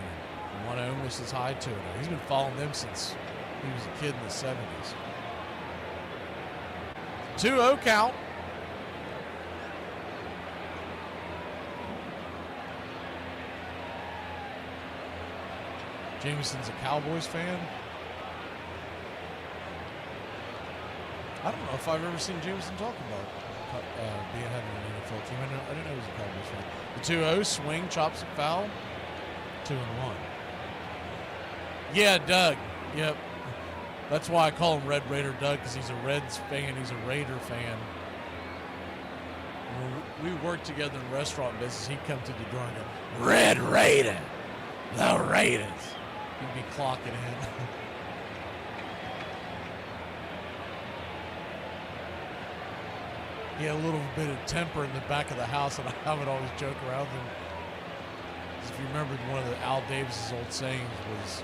One of them is high to it. He's been following them since he was a kid in the 70s. 2-0 count. Jameson's a Cowboys fan. I don't know if I've ever seen Jameson talk about being having an NFL team. I didn't know he was a Cowboys fan. The 2-0 swing, chops it foul. 2-1. Yeah, Doug. Yep. That's why I call him Red Raider Doug, because he's a Reds fan. He's a Raider fan. When we worked together in restaurant business, he'd come to the door and go, Red Raider, the Raiders. He'd be clocking in. He had a little bit of temper in the back of the house, and I would always joke around him. If you remember, one of Al Davis's old sayings was,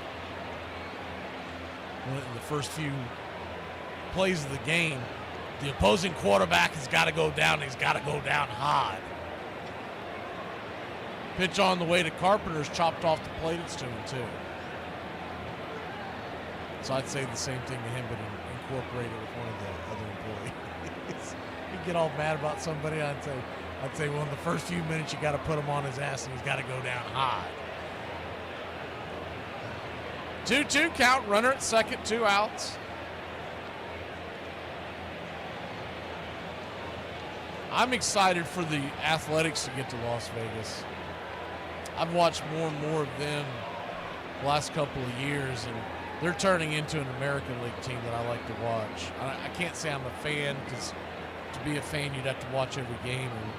in the first few plays of the game, the opposing quarterback has got to go down. He's got to go down hard. Pitch on the way to Carpenter's chopped off the plate. It's 2-2. So I'd say the same thing to him, but incorporate it with one of the other employees. You get all mad about somebody, I'd say, well, in the first few minutes, you got to put him on his ass, and he's got to go down hard. 2-2 count, runner at second, 2 outs. I'm excited for the Athletics to get to Las Vegas. I've watched more and more of them the last couple of years, and they're turning into an American League team that I like to watch. I can't say I'm a fan, because to be a fan, you'd have to watch every game, and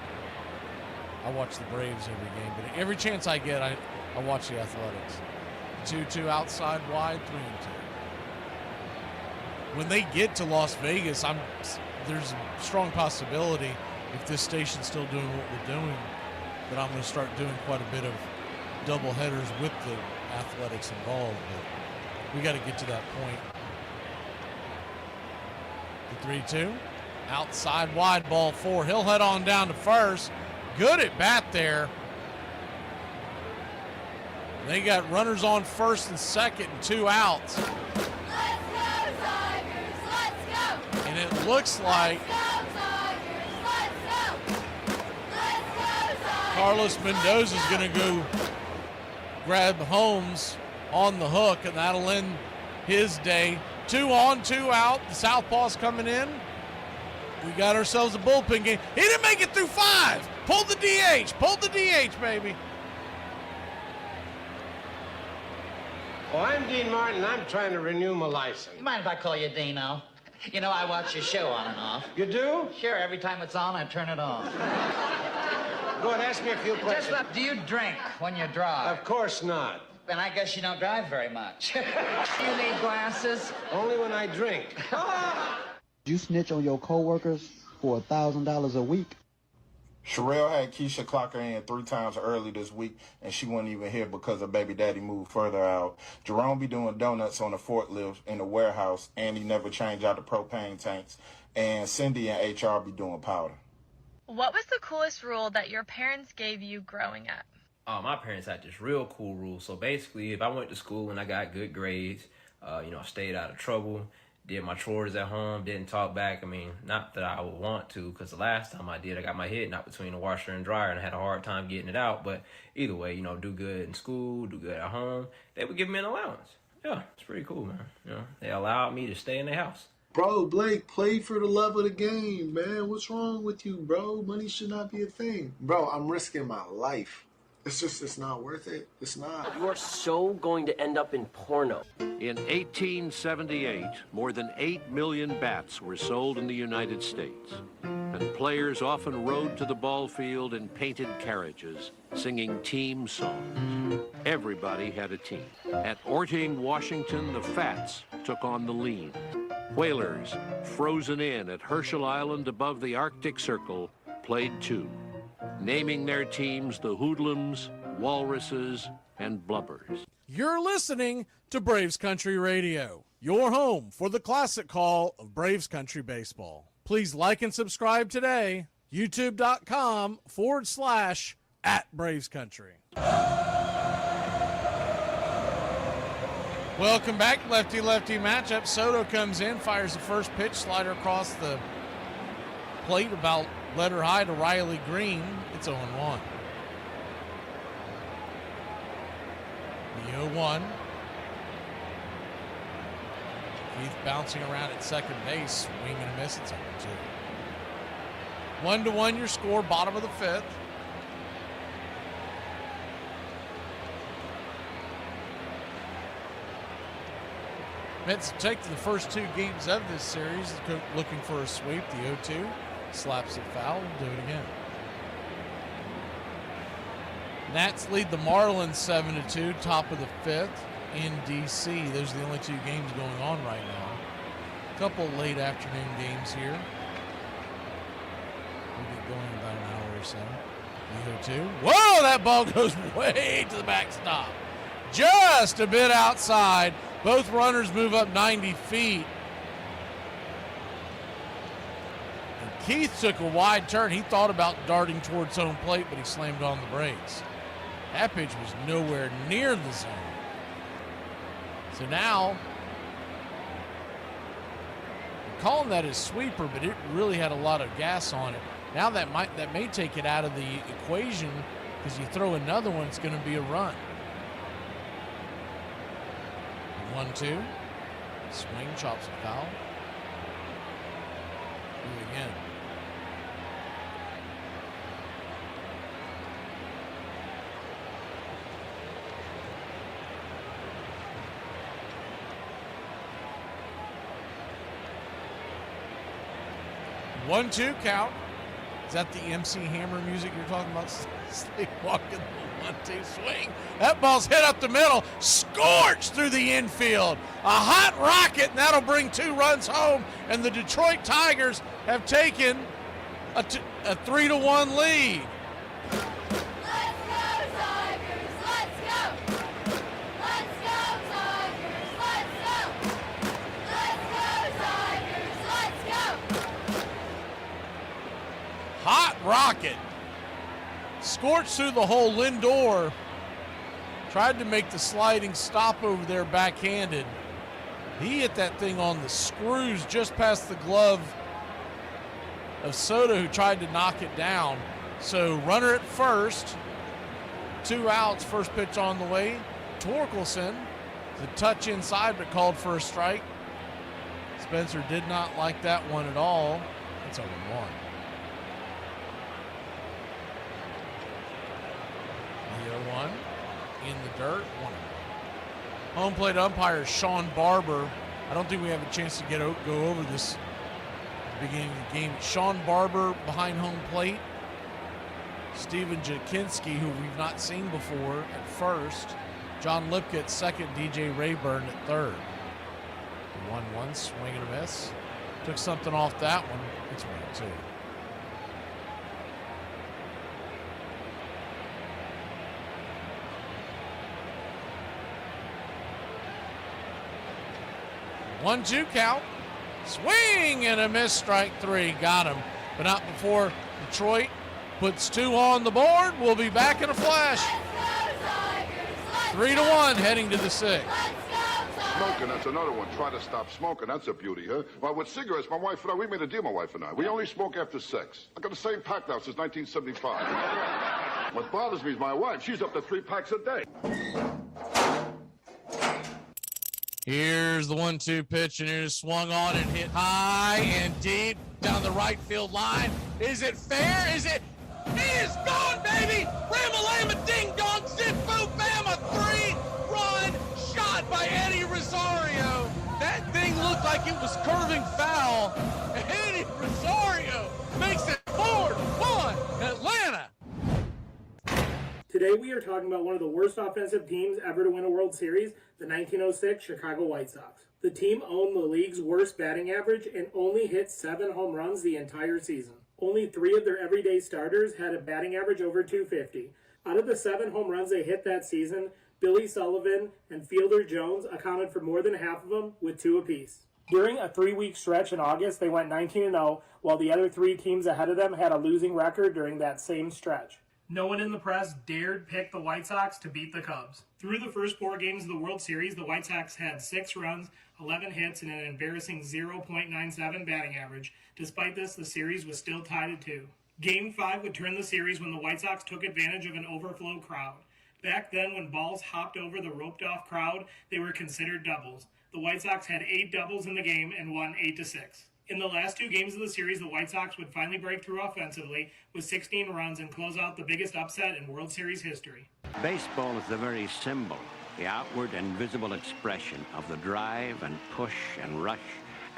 I watch the Braves every game. But every chance I get, I watch the Athletics. 2-2 outside wide, 3-2. When they get to Las Vegas, there's a strong possibility, if this station's still doing what we're doing, that I'm going to start doing quite a bit of double headers with the Athletics involved. But we got to get to that point. The 3-2. Outside wide, ball 4. He'll head on down to first. Good at bat there. They got runners on first and second and 2 outs. Let's go, Tigers! Let's go! And it looks like Carlos Mendoza's going to go grab Holmes on the hook, and that'll end his day. 2 on, 2 out. The southpaw's coming in. We got ourselves a bullpen game. He didn't make it through 5. Pulled the DH. Pulled the DH, baby. Oh, I'm Dean Martin. I'm trying to renew my license. You mind if I call you Dino? You know, I watch your show on and off. You do? Sure, every time it's on, I turn it off. Go ahead, ask me a few questions. Just look, do you drink when you drive? Of course not. Then I guess you don't drive very much. You need glasses? Only when I drink. You snitch on your coworkers for $1,000 a week? Sherelle had Keisha clock her in 3 times early this week, and she wasn't even here because her baby daddy moved further out. Jerome be doing donuts on the forklift in the warehouse, and he never changed out the propane tanks. And Cindy and HR be doing powder. What was the coolest rule that your parents gave you growing up? My parents had this real cool rule. So basically, if I went to school and I got good grades, I stayed out of trouble, did my chores at home, didn't talk back. I mean, not that I would want to, because the last time I did, I got my head knocked between the washer and dryer, and I had a hard time getting it out. But either way, do good in school, do good at home. They would give me an allowance. Yeah, it's pretty cool, man. They allowed me to stay in their house. Bro, Blake, play for the love of the game, man. What's wrong with you, bro? Money should not be a thing. Bro, I'm risking my life. It's not worth it. It's not. You are so going to end up in porno. In 1878, more than 8 million bats were sold in the United States. And players often rode to the ball field in painted carriages, singing team songs. Everybody had a team. At Orting, Washington, the Fats took on the Lean. Whalers, frozen in at Herschel Island above the Arctic Circle, played too, naming their teams the Hoodlums, Walruses, and Blubbers. You're listening to Braves Country Radio, your home for the classic call of Braves Country Baseball. Please like and subscribe today, youtube.com/@BravesCountry. Welcome back, lefty-lefty matchup. Soto comes in, fires the first pitch, slider across the plate, about letter high to Riley Green. It's 0-1. The 0-1. Keith bouncing around at second base, swing and a miss. It's 0-2. 1-1 your score, bottom of the 5th. Mets take the first 2 games of this series, looking for a sweep. The 0-2 slaps it foul. We'll do it again. Nats lead the Marlins 7-2, top of the 5th in D.C. Those are the only 2 games going on right now. A couple late afternoon games here. We'll get going in about an hour or so. The 0-2. Whoa, that ball goes way to the backstop. Just a bit outside. Both runners move up 90 feet. And Keith took a wide turn. He thought about darting towards home plate, but he slammed on the brakes. That pitch was nowhere near the zone. So now, I'm calling that a sweeper, but it really had a lot of gas on it. Now that may take it out of the equation, because you throw another one, it's going to be a run. 1-2. Swing, chops a foul. Do it again. One-two count. Is that the MC Hammer music you're talking about? Sleepwalking the 1-2 swing. That ball's hit up the middle, scorched through the infield. A hot rocket, and that'll bring 2 runs home. And the Detroit Tigers have taken a 3-1 lead. Hot rocket. Scorched through the hole. Lindor tried to make the sliding stop over there backhanded. He hit that thing on the screws just past the glove of Soto, who tried to knock it down. So runner at first. 2 outs. First pitch on the way. Torkelson, the touch inside, but called for a strike. Spencer did not like that one at all. It's 0-1. The 0-1 in the dirt. 1. Home plate umpire Sean Barber I don't think we have a chance to go over this at the beginning of the game. Sean Barber behind home plate. Steven Jakinski, who we've not seen before, at first. John Lipka at second. DJ Rayburn at third. 1-1, swing and a miss. Took something off that one. It's 1-2. One-two count. Swing and a miss, strike three. Got him, but not before Detroit puts two on the board. We'll be back in a flash. 3-1 heading to the sixth. Smoking, that's another one. Try to stop smoking. That's a beauty, huh? Well, with cigarettes, my wife and I, we made a deal, my wife and I. We only smoke after sex. I got the same pack now since 1975. What bothers me is my wife. She's up to 3 packs a day. Here's the 1-2 pitch, and it is swung on and hit high and deep down the right field line. Is it fair? Is it? It is gone, baby! Ramalama ding dong, zip boo bam, a 3-run shot by Eddie Rosario. That thing looked like it was curving foul. Eddie Rosario makes it 4-1 Atlanta. Today we are talking about one of the worst offensive teams ever to win a World Series, the 1906 Chicago White Sox. The team owned the league's worst batting average and only hit 7 home runs the entire season. Only 3 of their everyday starters had a batting average over 250. Out of the 7 home runs they hit that season, Billy Sullivan and Fielder Jones accounted for more than half of them with 2 apiece. During a 3-week stretch in August, they went 19-0, while the other 3 teams ahead of them had a losing record during that same stretch. No one in the press dared pick the White Sox to beat the Cubs. Through the first 4 games of the World Series, the White Sox had 6 runs, 11 hits, and an embarrassing 0.97 batting average. Despite this, the series was still tied at 2. Game 5 would turn the series when the White Sox took advantage of an overflow crowd. Back then, when balls hopped over the roped-off crowd, they were considered doubles. The White Sox had 8 doubles in the game and won 8-6. In the last 2 games of the series, the White Sox would finally break through offensively with 16 runs and close out the biggest upset in World Series history. Baseball is the very symbol, the outward and visible expression of the drive and push and rush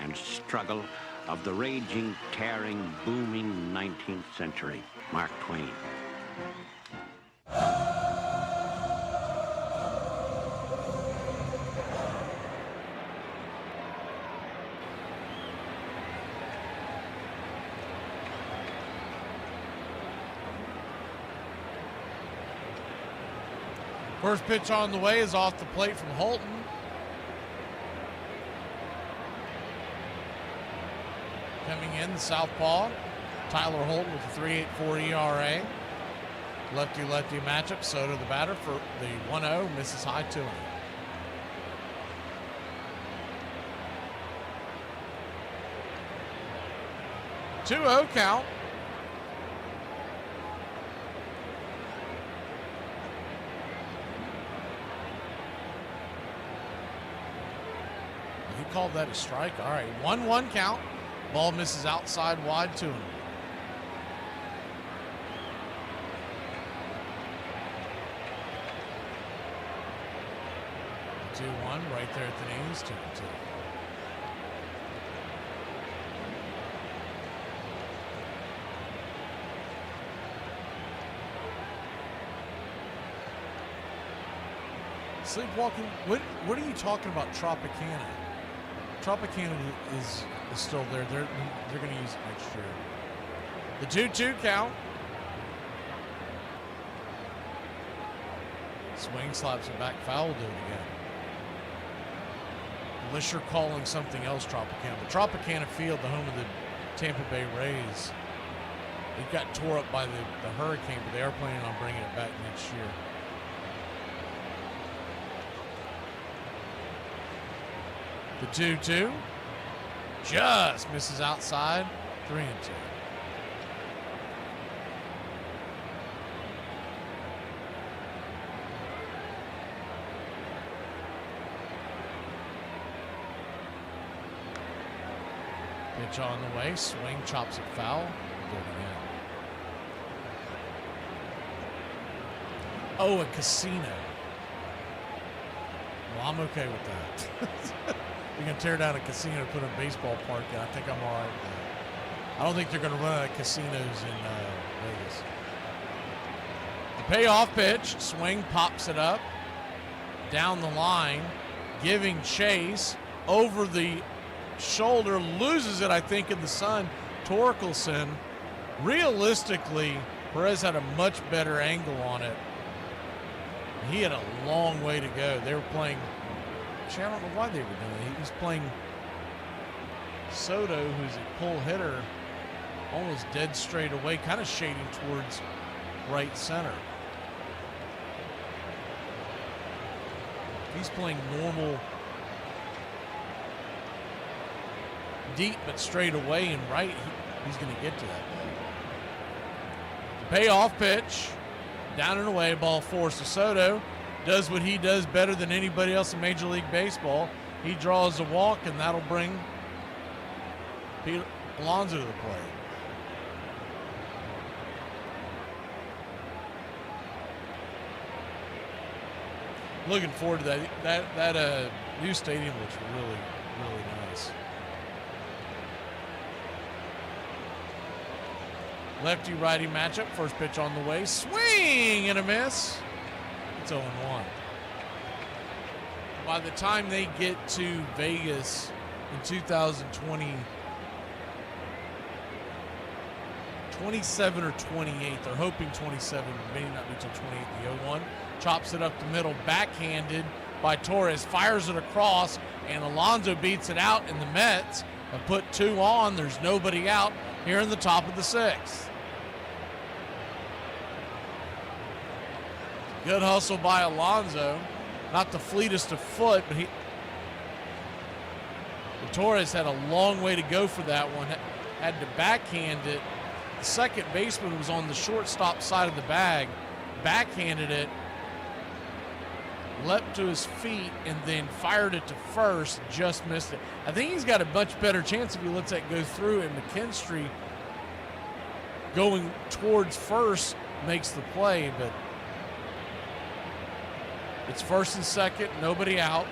and struggle of the raging, tearing, booming 19th century. Mark Twain. First pitch on the way is off the plate from Holton. Coming in, the southpaw, Tyler Holton with a 3.84 ERA. Lefty-lefty matchup. Soto the batter for the 1-0, misses high to him. Two-0 count. He called that a strike. All right, 1-1 count. Ball misses outside wide to him. Two, 1 right there at the knees. 2-2. Sleepwalking. What are you talking about, Tropicana? Tropicana is still there. They're going to use it next year. The 2-2 count. Swing, slaps it back, foul, do it again. Unless you're calling something else Tropicana. But Tropicana Field, the home of the Tampa Bay Rays, it got tore up by the hurricane, but they are planning on bringing it back next year. The 2-2 just misses outside. 3-2. Pitch on the way. Swing, chops it foul. Do it again. Oh, a casino. Well, I'm okay with that. You're going to tear down a casino to put a baseball park in. I think I'm all right with that. I don't think they're going to run out of casinos in Vegas. The payoff pitch. Swing, pops it up. Down the line. Giving chase. Over the shoulder. Loses it, I think, in the sun. Torkelson. Realistically, Perez had a much better angle on it. He had a long way to go. They were playing... Actually, I don't know why they were doing it. He was playing Soto, who's a pull hitter, almost dead straight away, kind of shading towards right center. He's playing normal, deep but straight away and right. He's going to get to that ball. The payoff pitch, down and away, ball four. So Soto does what he does better than anybody else in Major League Baseball. He draws a walk, and that'll bring Pete Alonso to the plate. Looking forward to that. That new stadium looks really, really nice. Lefty-righty matchup. First pitch on the way. Swing and a miss. It's 0-1. By the time they get to Vegas in 2020, 27 or 28, they're hoping 27, may not be till 28. The 0-1 chops it up the middle, backhanded by Torres, fires it across, and Alonso beats it out, and the Mets have put two on. There's nobody out here in the top of the sixth. Good hustle by Alonso. Not the fleetest of foot, but Torres had a long way to go for that one. Had to backhand it. The second baseman was on the shortstop side of the bag. Backhanded it. Leapt to his feet and then fired it to first. Just missed it. I think he's got a much better chance if he lets that go through, and McKinstry going towards first makes the play, but it's first and second, nobody out.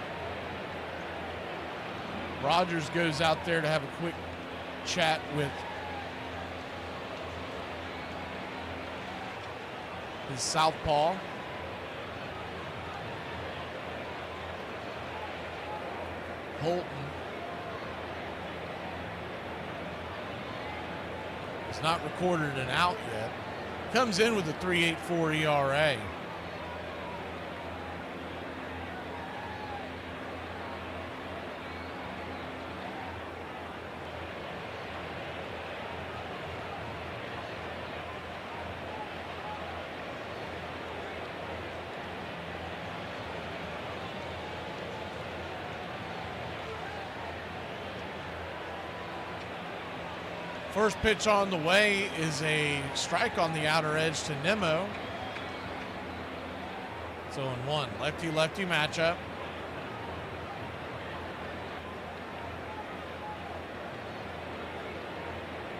Rogers goes out there to have a quick chat with his southpaw. Holton has not recorded an out yet. Comes in with a 3.84 ERA. First pitch on the way is a strike on the outer edge to Nimmo. It's 0-1. Lefty-lefty matchup.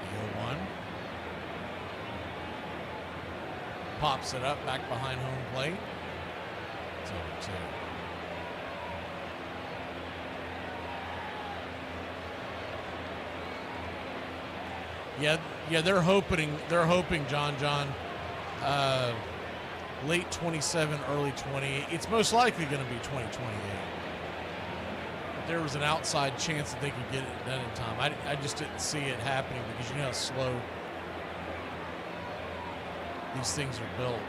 The 0-1. Pops it up back behind home plate. It's 0-2. Yeah, they're hoping, John, late 27, early 28. It's most likely going to be 2028. But there was an outside chance that they could get it done in time. I just didn't see it happening because you know how slow these things are built.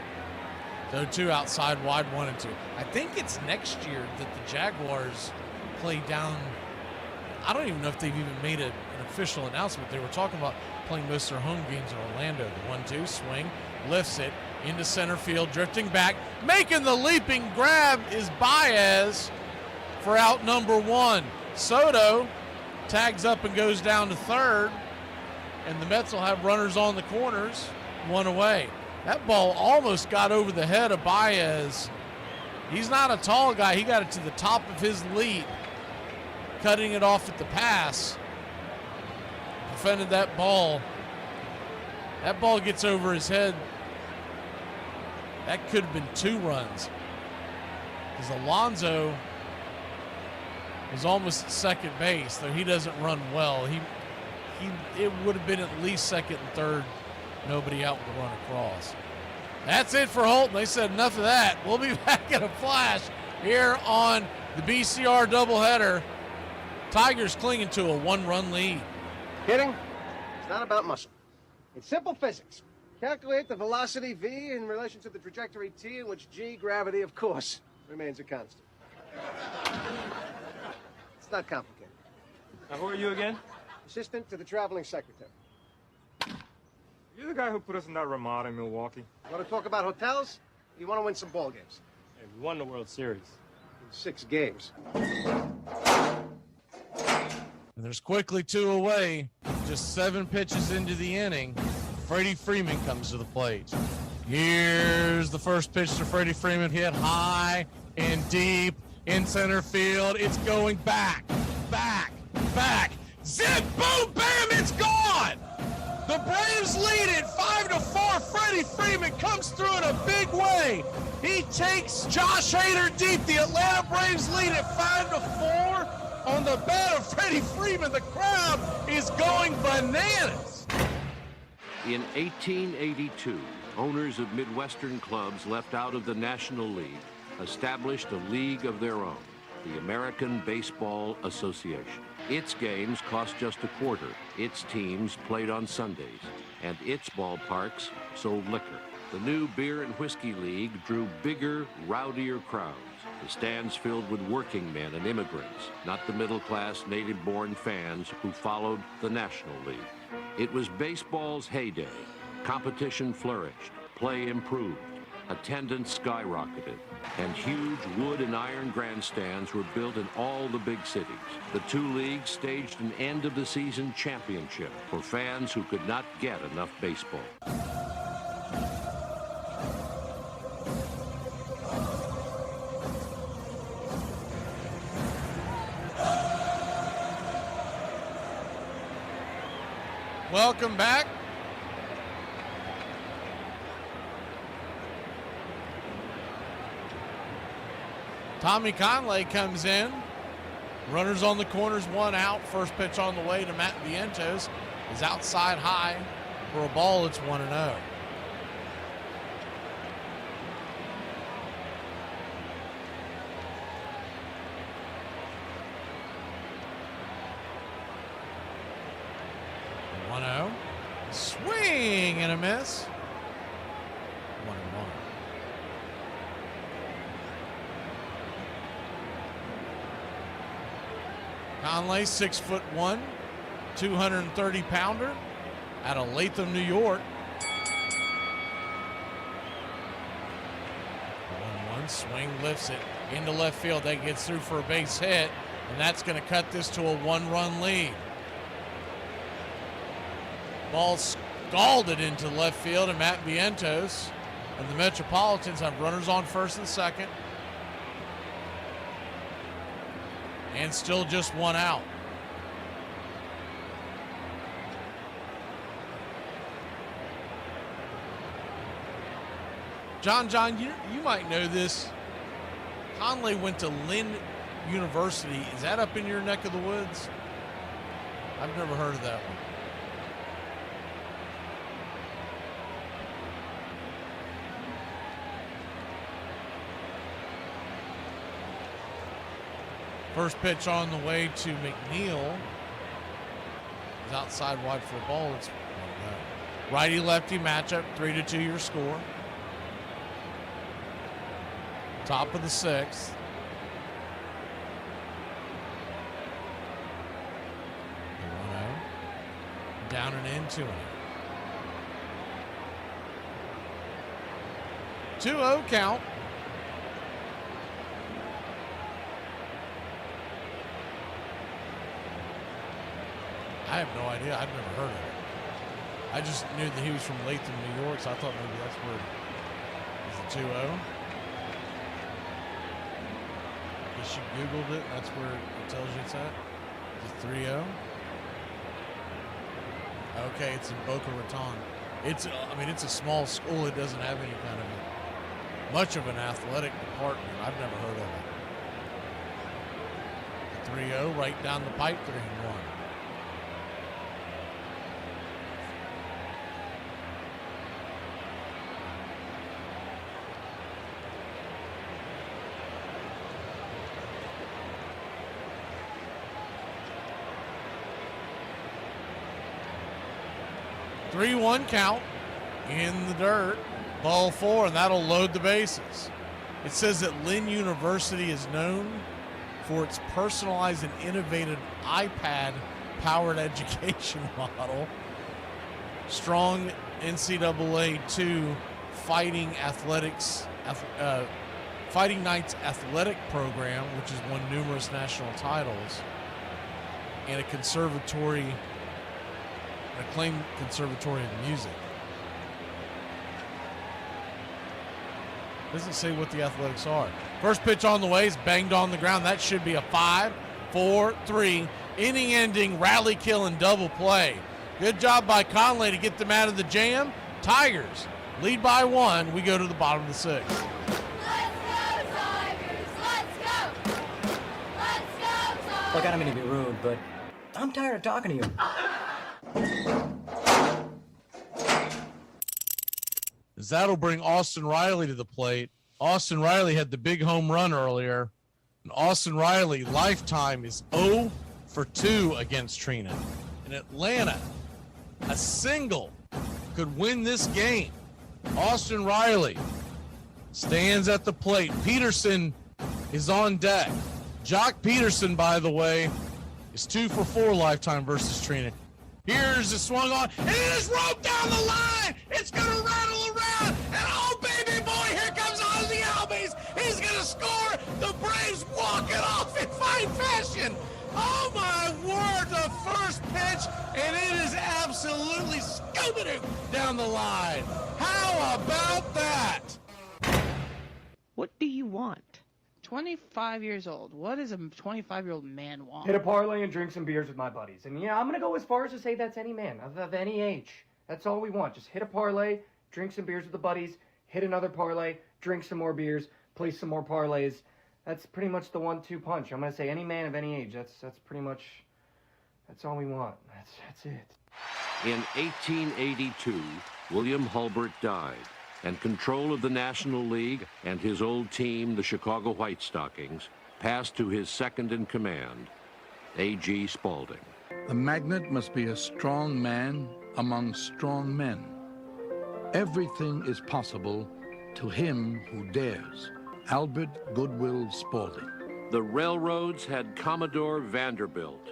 So 2 outside, wide 1 and 2. I think it's next year that the Jaguars play down. I don't even know if they've even made an official announcement. They were talking about playing most of their home games in Orlando. The 1-2 swing, lifts it into center field, drifting back, making the leaping grab is Baez for out number 1. Soto tags up and goes down to third, and the Mets will have runners on the corners, 1 away. That ball almost got over the head of Baez. He's not a tall guy. He got it to the top of his leap, cutting it off at the pass. Defended that ball. That ball gets over his head. That could have been 2 runs. Because Alonso was almost at second base, though he doesn't run well. It would have been at least second and third. Nobody out to run across. That's it for Holton. They said enough of that. We'll be back in a flash here on the BCR doubleheader. Tigers clinging to a 1-run lead. Kidding? It's not about muscle. It's simple physics. Calculate the velocity v in relation to the trajectory t, in which g, gravity, of course, remains a constant. It's not complicated. Now, who are you again? Assistant to the traveling secretary. You're the guy who put us in that Ramada in Milwaukee. You want to talk about hotels? You want to win some ball games? Hey, we won the World Series. In 6 games. And there's quickly 2 away. Just 7 pitches into the inning. Freddie Freeman comes to the plate. Here's the first pitch to Freddie Freeman, hit high and deep in center field. It's going back. Zip, boom, bam, it's gone! The Braves lead it 5-4. Freddie Freeman comes through in a big way. He takes Josh Hader deep. The Atlanta Braves lead it 5-4 on the bat of Freddie Freeman. The crowd is going bananas. In 1882, owners of Midwestern clubs left out of the National League established a league of their own, the American Baseball Association. Its games cost just a quarter. Its teams played on Sundays, and its ballparks sold liquor. The new Beer and Whiskey League drew bigger, rowdier crowds. The stands filled with working men and immigrants, not the middle-class, native-born fans who followed the National League. It was baseball's heyday. Competition flourished, play improved, attendance skyrocketed, and huge wood and iron grandstands were built in all the big cities. The 2 leagues staged an end-of-the-season championship for fans who could not get enough baseball. Welcome back. Tommy Conley comes in. Runners on the corners, 1 out. First pitch on the way to Matt Vientos is outside high. For a ball, it's 1-0. Swing and a miss. 1-1. Conley, 6'1", 230-pounder out of Latham, New York. 1-1, swing, lifts it into left field. That gets through for a base hit, and that's going to cut this to a 1-run lead. Ball scalded into left field, and Matt Vientos and the Metropolitans have runners on first and second. And still just 1 out. John, you might know this. Conley went to Lynn University. Is that up in your neck of the woods? I've never heard of that one. First pitch on the way to McNeil. Is outside wide for a ball. It's righty-lefty matchup, 3-2 your score. Top of the 6th. Down and in, 2-0. 2-0 count. I have no idea. I've never heard of it. I just knew that he was from Latham, New York, so I thought maybe that's where it was. The 2-0. Guess you Googled it. That's where it tells you it's at. The 3-0. Okay, it's in Boca Raton. It's a small school. It doesn't have any kind of much of an athletic department. I've never heard of it. 3-0 right down the pipe, 3-1. Three-1 count in the dirt. Ball 4, and that'll load the bases. It says that Lynn University is known for its personalized and innovative iPad-powered education model. Strong NCAA 2 Fighting Knight's athletic program, which has won numerous national titles, and a conservatory, an acclaimed conservatory of music. Doesn't say what the athletics are. First pitch on the way is banged on the ground. That should be a 5-4-3 inning-ending rally kill and double play. Good job by Conley to get them out of the jam. Tigers lead by 1. We go to the bottom of the 6th. Let's go, Tigers! Let's go! Let's go, Tigers! Look, I don't mean to be rude, but I'm tired of talking to you. As that'll bring Austin Riley to the plate. Austin Riley had the big home run earlier. And Austin Riley, lifetime, is 0 for 2 against Trina. In Atlanta, a single could win this game. Austin Riley stands at the plate. Peterson is on deck. Jock Peterson, by the way, is 2 for 4 lifetime versus Trina. Here's the swung on, and it is roped down the line. It's going to rattle around, and oh, baby boy, here comes Ozzy Albies. He's going to score. The Braves walk it off in fine fashion. Oh, my word, the first pitch, and it is absolutely scooping down the line. How about that? What do you want? 25 years old. What does a 25-year-old man want? Hit a parlay and drink some beers with my buddies. And yeah, I'm going to go as far as to say that's any man of any age. That's all we want. Just hit a parlay, drink some beers with the buddies, hit another parlay, drink some more beers, play some more parlays. That's pretty much the 1-2 punch. I'm going to say any man of any age. That's pretty much, that's all we want. That's it. In 1882, William Hulbert died, and control of the National League and his old team, the Chicago White Stockings, passed to his second-in-command, A.G. Spaulding. The magnet must be a strong man among strong men. Everything is possible to him who dares. Albert Goodwill Spaulding. The railroads had Commodore Vanderbilt.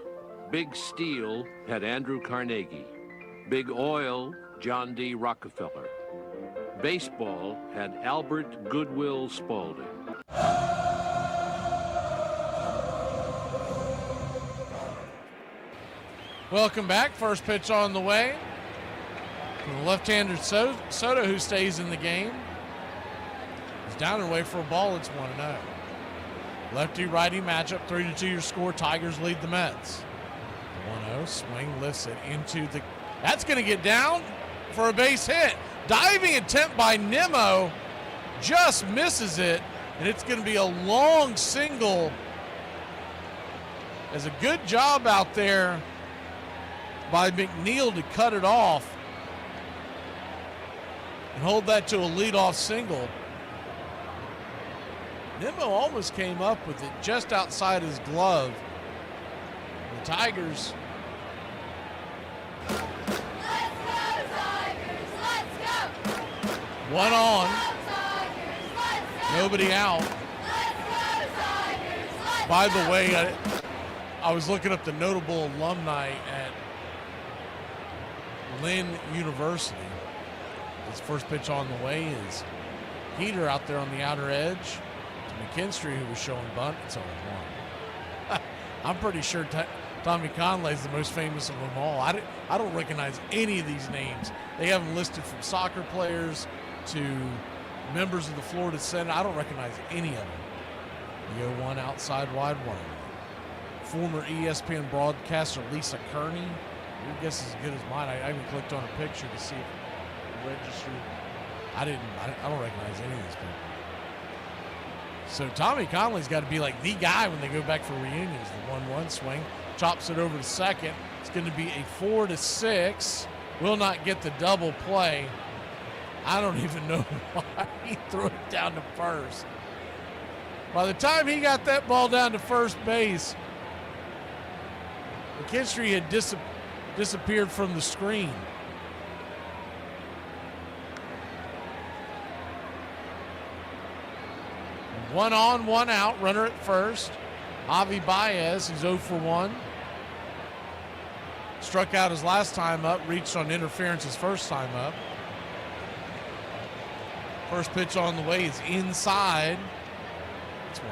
Big Steel had Andrew Carnegie. Big Oil, John D. Rockefeller. Baseball had Albert Goodwill Spaulding. Welcome back. First pitch on the way. From the left-hander Soto, who stays in the game. He's down and away for a ball. It's 1-0. Lefty-righty matchup, 3-2 your score. Tigers lead the Mets. 1-0, swing, lifts it into the... That's going to get down for a base hit. Diving attempt by Nimmo, just misses it, and it's going to be a long single. As a good job out there by McNeil to cut it off and hold that to a leadoff single. Nimmo almost came up with it just outside his glove. The Tigers. One on, nobody out. By the way, I was looking up the notable alumni at Lynn University. His first pitch on the way is Peter out there on the outer edge to McKinstry, who was showing bunt. It's 0-1. I'm pretty sure Tommy Conley is the most famous of them all. I don't recognize any of these names. They have them listed from soccer players to members of the Florida Senate. I don't recognize any of them. The 0-1 outside wide 1. Former ESPN broadcaster Lisa Kearney. Your guess is as good as mine. I even clicked on a picture to see if it registered. I don't recognize any of these people. So Tommy Conley's got to be like the guy when they go back for reunions. The 1-1 swing, chops it over to second. It's going to be a 4-6. Will not get the double play. I don't even know why he threw it down to first. By the time he got that ball down to first base, McKinstry had disappeared from the screen. One on, one out, runner at first. Javi Baez is 0 for 1. Struck out his last time up, reached on interference his first time up. First pitch on the way is inside. It's 1-0.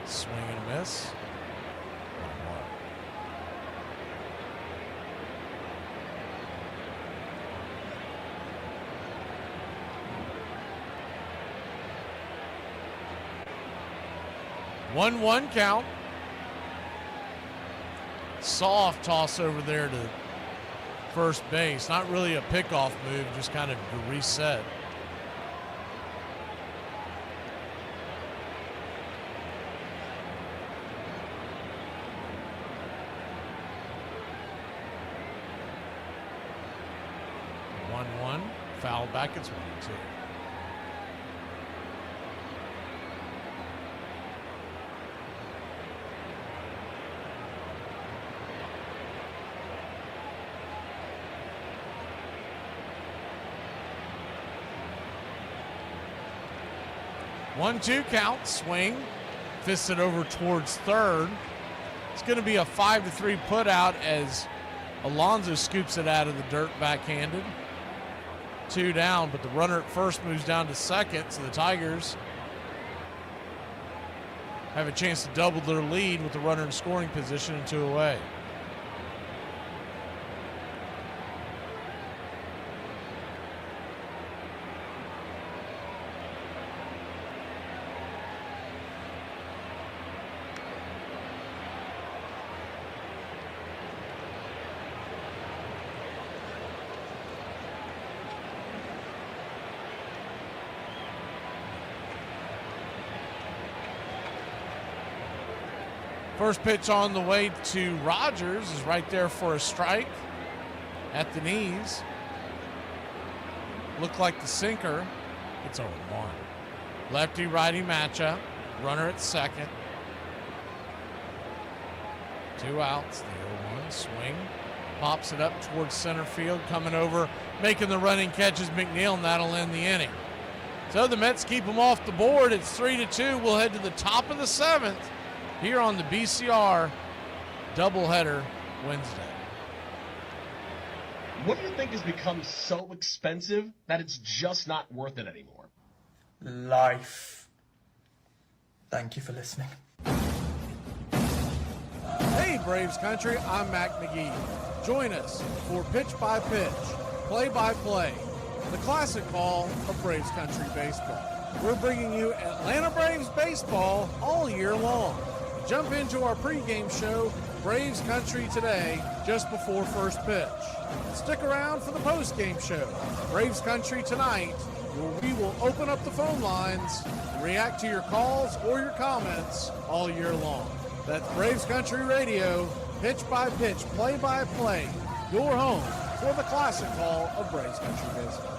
Swing and a miss. 1-1 count. Soft toss over there to first base. Not really a pickoff move, just kind of a reset. Foul back, it's 1-2. One-two count, swing, fists it over towards third. It's going to be a 5-3 put out as Alonso scoops it out of the dirt backhanded. 2 down, but the runner at first moves down to second, so the Tigers have a chance to double their lead with the runner in scoring position and 2 away. First pitch on the way to Rogers is right there for a strike at the knees. Looked like the sinker. It's 0-1. Lefty-righty matchup. Runner at second. 2 outs. The 0-1 swing. Pops it up towards center field. Coming over, making the running catch is McNeil, and that'll end the inning. So the Mets keep them off the board. It's 3-2. We'll head to the top of the 7th. Here on the BCR doubleheader Wednesday. What do you think has become so expensive that it's just not worth it anymore? Life. Thank you for listening. Hey Braves Country, I'm Mac McGee. Join us for Pitch by Pitch, Play by Play, the classic call of Braves Country baseball. We're bringing you Atlanta Braves baseball all year long. Jump into our pregame show, Braves Country Today, just before first pitch. Stick around for the postgame show, Braves Country Tonight, where we will open up the phone lines and react to your calls or your comments all year long. That's Braves Country Radio, pitch by pitch, play by play, your home for the classic call of Braves Country baseball.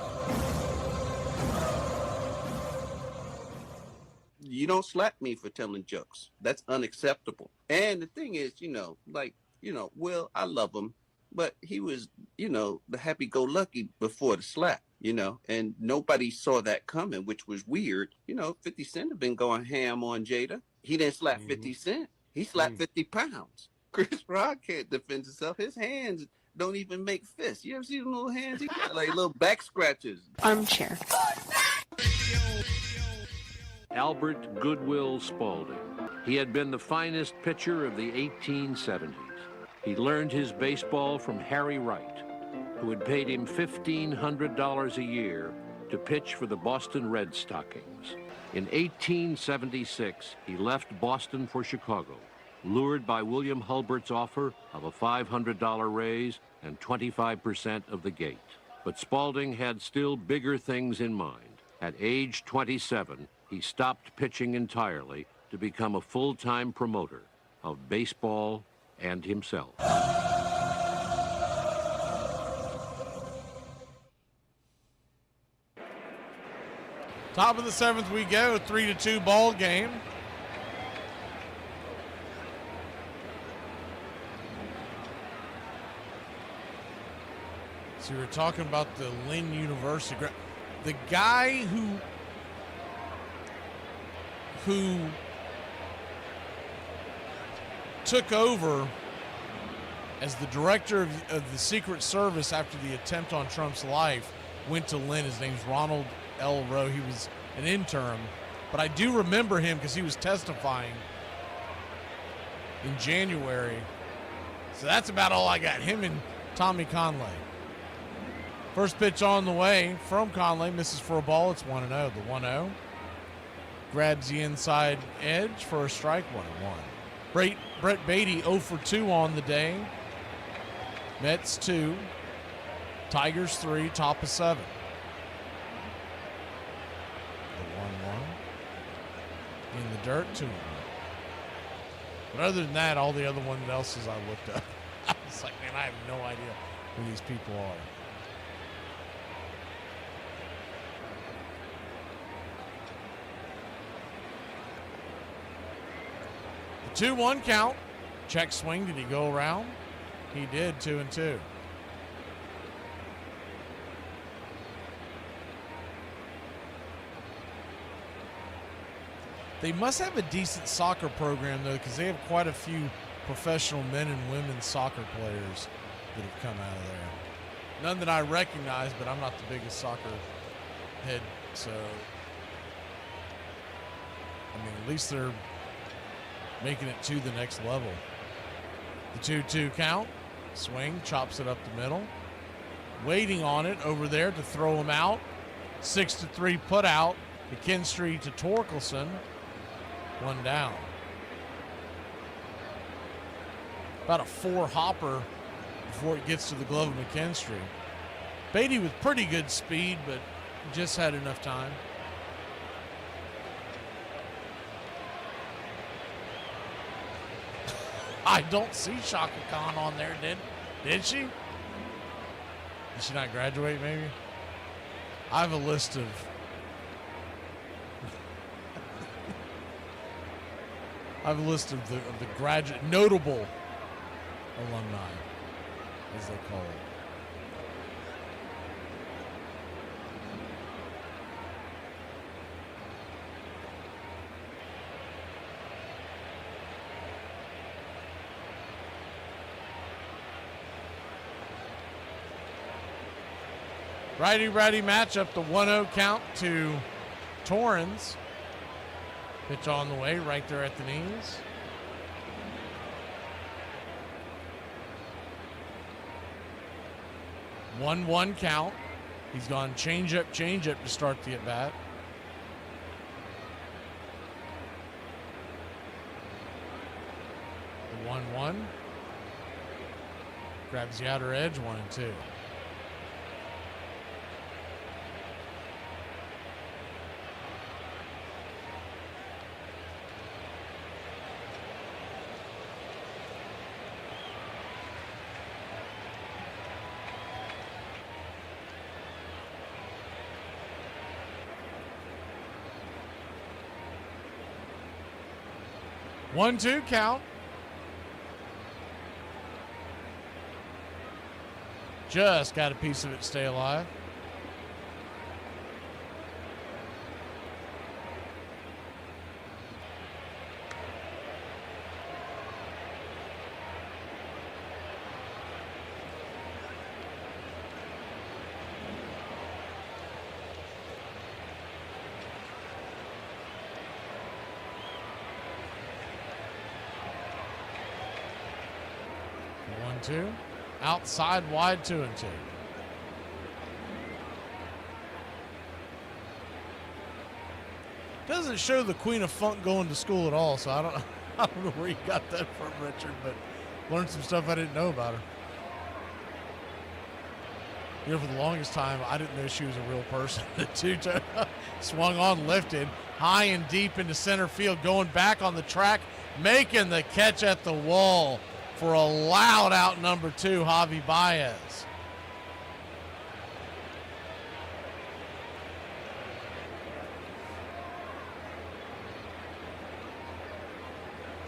You don't slap me for telling jokes. That's unacceptable. And the thing is, Will, I love him, but he was, the happy-go-lucky before the slap, and nobody saw that coming, which was weird. 50 Cent had been going ham on Jada. He didn't slap 50 Cent. He slapped 50 pounds. Chris Rock can't defend himself. His hands don't even make fists. You ever see them little hands? He got like little back scratches. Armchair. Albert Goodwill Spaulding. He had been the finest pitcher of the 1870s. He learned his baseball from Harry Wright, who had paid him $1,500 a year to pitch for the Boston Red Stockings. In 1876, he left Boston for Chicago, lured by William Hulbert's offer of a $500 raise and 25% of the gate. But Spalding had still bigger things in mind. At age 27, he stopped pitching entirely to become a full-time promoter of baseball and himself. Top of the seventh we go, 3-2 ball game. So we were talking about the Lynn University. The guy who took over as the director of the Secret Service after the attempt on Trump's life went to Lynn. His name's Ronald L. Rowe. He was an intern, but I do remember him because he was testifying in January. So that's about all I got. Him and Tommy Conley. First pitch on the way from Conley, misses for a ball. It's 1-0. The 1-0 grabs the inside edge for a strike. 1-1. Brett Beatty 0 for 2 on the day. Mets 2, Tigers 3, top of 7. The 1-1 in the dirt, 2-1. But other than that, all the other ones else I looked up. I was like, man, I have no idea who these people are. The 2-1 count. Check swing. Did he go around? He did. 2-2. They must have a decent soccer program, though, because they have quite a few professional men and women soccer players that have come out of there. None that I recognize, but I'm not the biggest soccer head, so I mean, at least they're making it to the next level. The 2-2 count. Swing, chops it up the middle. Waiting on it over there to throw him out. 6-3 put out. McKinstry to Torkelson. 1 down. About a 4 hopper before it gets to the glove of McKinstry. Beatty with pretty good speed, but just had enough time. I don't see Shaka Khan on there, did she? Did she not graduate, maybe? I have a list of the graduate notable alumni, as they call it. Righty-righty matchup, the 1-0 count to Torrens. Pitch on the way, right there at the knees. One count. He's gone change-up to start the at-bat. The 1-1. Grabs the outer edge, 1-2. One-two count. Just got a piece of it to stay alive. Two. Outside wide, 2-2. Doesn't show the Queen of Funk going to school at all, so I don't know. I don't know where you got that from, Richard, but learned some stuff I didn't know about her. You know, for the longest time, I didn't know she was a real person. The two-toe swung on, lifted, high and deep into center field, going back on the track, making the catch at the wall for a loud out number 2, Javi Baez.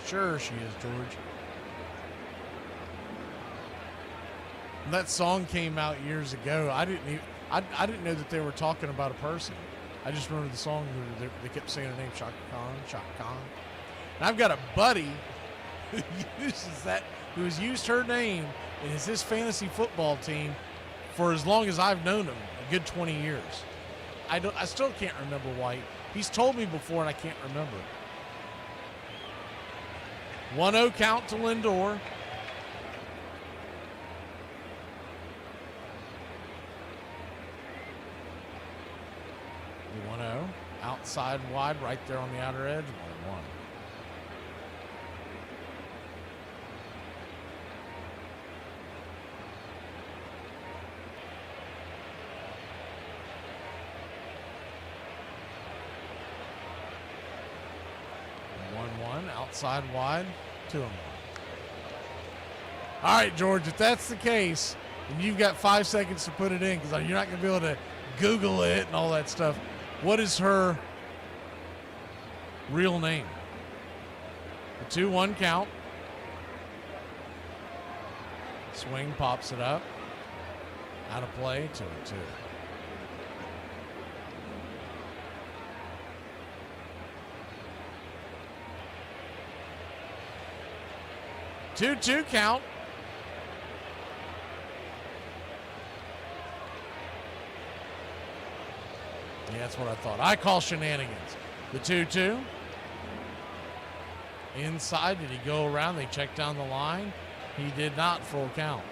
Sure she is, George. When that song came out years ago, I didn't know that they were talking about a person. I just remember the song where they kept saying her name, Shaka Khan, Shaka Khan. And I've got a buddy who has used her name and is his fantasy football team for as long as I've known him, a good 20 years. I still can't remember why. He's told me before and I can't remember. 1-0 count to Lindor. The 1-0 outside wide right there on the outer edge. 1-1. Outside wide, 2-1. All right, George, if that's the case, and you've got 5 seconds to put it in, because you're not going to be able to Google it and all that stuff, what is her real name? The 2-1 count. Swing, pops it up. Out of play, 2-2. Two count. Yeah, that's what I thought. I call shenanigans. The 2-2. Inside, did he go around? They checked down the line. He did not. Full count.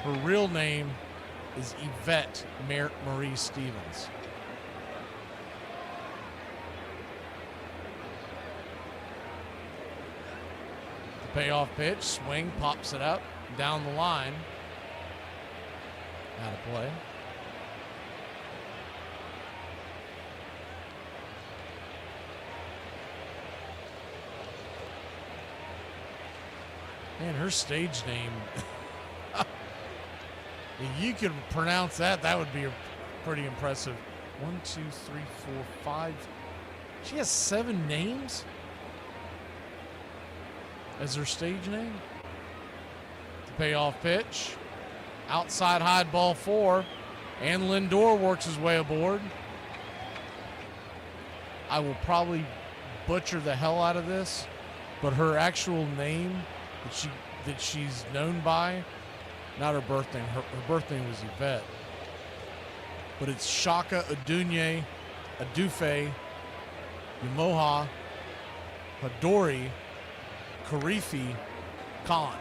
Her real name is Yvette Marie Stevens. Payoff pitch, swing, pops it up, down the line. Out of play. Man, her stage name, if you could pronounce that, that would be pretty impressive. 1, 2, 3, 4, 5. She has 7 names as her stage name. The payoff pitch. Outside high ball 4. And Lindor works his way aboard. I will probably butcher the hell out of this, but her actual name that she's known by, not her birth name. Her birth name was Yvette. But it's Shaka Adunye Adufe Yamoha Hadori Karifi Khan.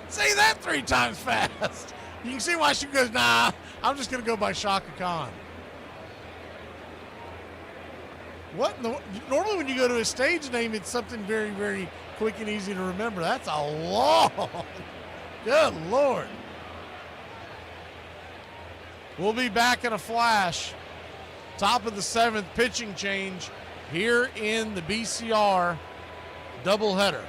Say that 3 times fast. You can see why she goes, nah, I'm just going to go by Shaka Khan. What? Normally when you go to a stage name, it's something very, very quick and easy to remember. That's a long. Good Lord. We'll be back in a flash. Top of the 7th, pitching change here in the BCR doubleheader.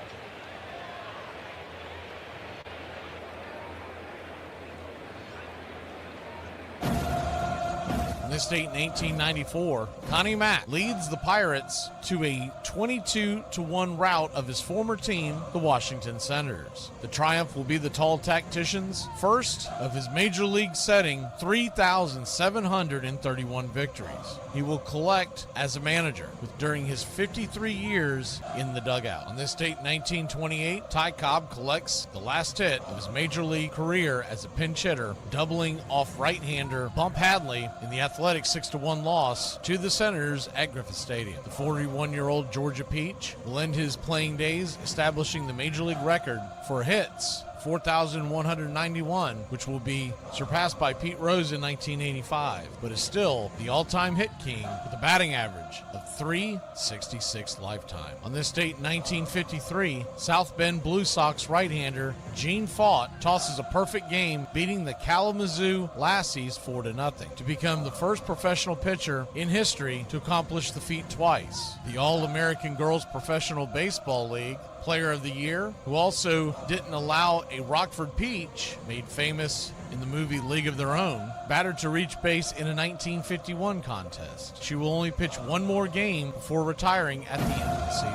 In this date in 1894, Connie Mack leads the Pirates to a 22-1 rout of his former team, the Washington Senators. The triumph will be the tall tactician's first of his major league setting 3,731 victories. He will collect as a manager during his 53 years in the dugout. On this date in 1928, Ty Cobb collects the last hit of his major league career as a pinch hitter, doubling off right-hander Bump Hadley in the athletic 6-1 loss to the Senators at Griffith Stadium. The 41-year-old Georgia Peach will end his playing days establishing the major league record for hits 4,191, which will be surpassed by Pete Rose in 1985, but is still the all-time hit king with a batting average of .366 lifetime. On this date in 1953, South Bend Blue Sox right-hander Gene Faught tosses a perfect game, beating the Kalamazoo Lassies 4-0 to become the first professional pitcher in history to accomplish the feat twice. The All-American Girls Professional Baseball League Player of the Year, who also didn't allow a Rockford Peach, made famous in the movie League of Their Own, batter to reach base in a 1951 contest. She will only pitch one more game before retiring at the end of the season.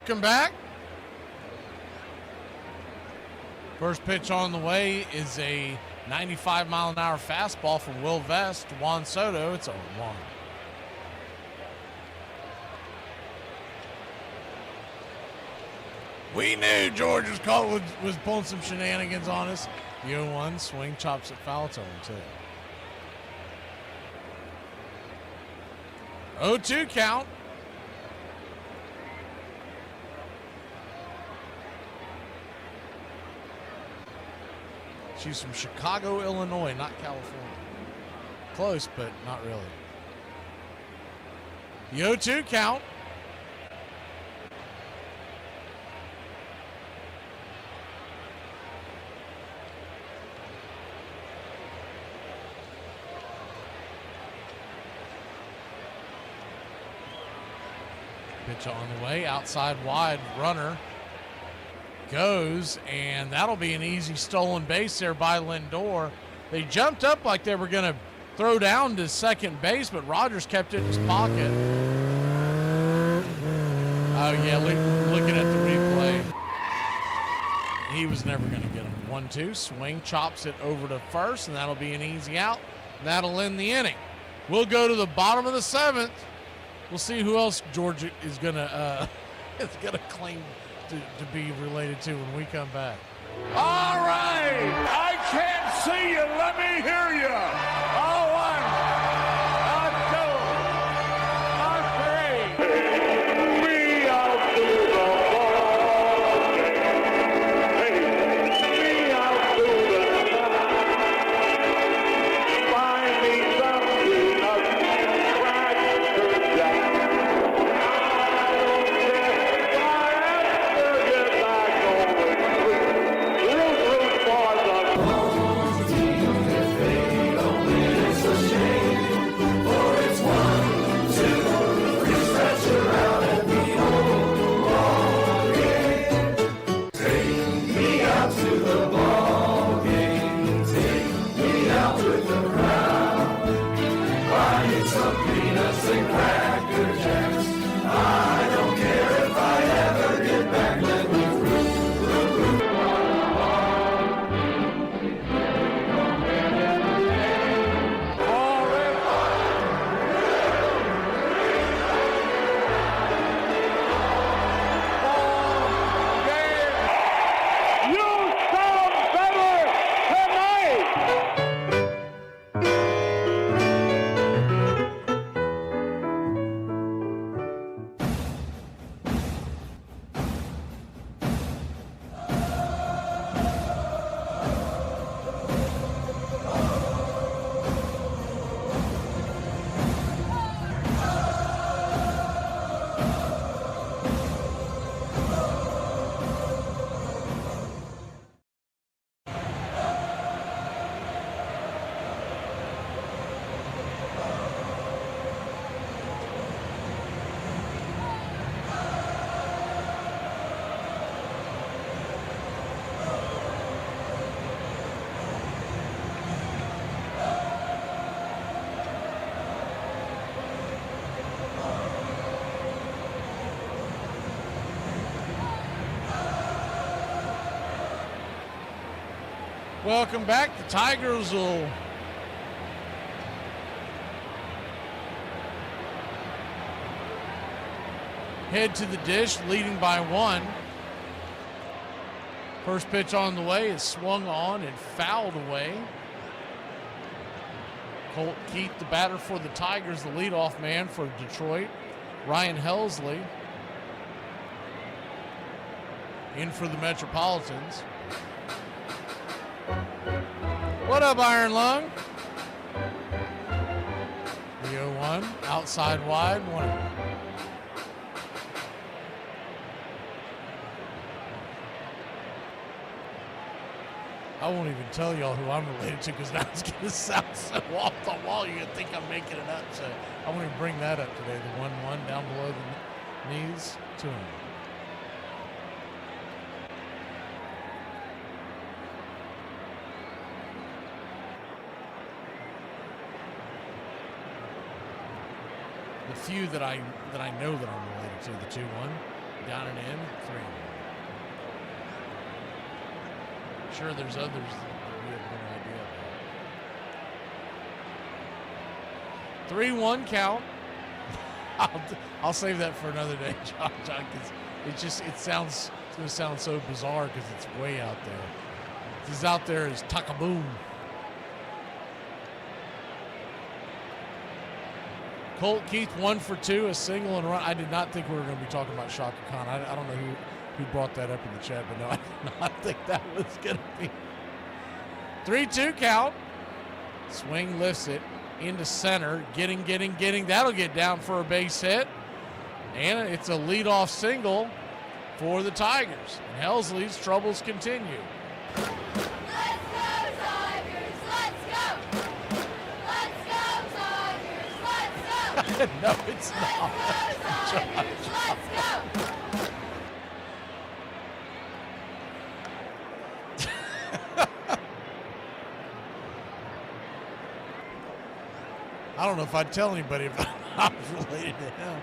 Welcome back. First pitch on the way is a 95-mile-an-hour fastball from Will Vest to Juan Soto. It's 0-1. We knew George's call was pulling some shenanigans on us. The 0-1 swing, chops it foul. It's 0-2. 0-2 count. She's from Chicago, Illinois, not California. Close, but not really. The 0-2 count. Pitch on the way, outside wide, runner goes, and that'll be an easy stolen base there by Lindor. They jumped up like they were going to throw down to second base, but Rogers kept it in his pocket. Oh, yeah, looking at the replay. He was never going to get him. 1-2, swing, chops it over to first, and that'll be an easy out. That'll end the inning. We'll go to the bottom of the seventh. We'll see who else Georgia is gonna claim to be related to when we come back. All right, I can't see you. Let me hear you. 1, 2, 3. Me out to the ball game. Me out to the side. Find me something up. Welcome back. The Tigers will head to the dish, leading by 1. First pitch on the way is swung on and fouled away. Colt Keith, the batter for the Tigers, the leadoff man for Detroit. Ryan Helsley in for the Metropolitans. What up, Iron Lung? 3-0-1, outside wide, 1-0. I won't even tell y'all who I'm related to because now it's going to sound so off the wall. You're going to think I'm making it up. So I won't even bring that up today. The 1-1 down below the knees, 2-0. The few that I know that I'm related to, the 2-1, down and in, 3-1. Sure, there's others that we have no idea about. 3-1 count. I'll save that for another day, John, because it's going to sound so bizarre because it's way out there. He's out there as Takaboom. Colt Keith 1 for 2, a single and run. I did not think we were going to be talking about Shaka Khan. I don't know who brought that up in the chat, but no, I did not think that was going to be. 3-2 count. Swing lifts it into center. Getting. That'll get down for a base hit. And it's a leadoff single for the Tigers. And Helsley's troubles continue. Let's go, Tigers! Let's go! Let's go, Tigers! Let's go! No, it's not. Let's go, Tigers! Let's go! I don't know if I'd tell anybody if I was related to him.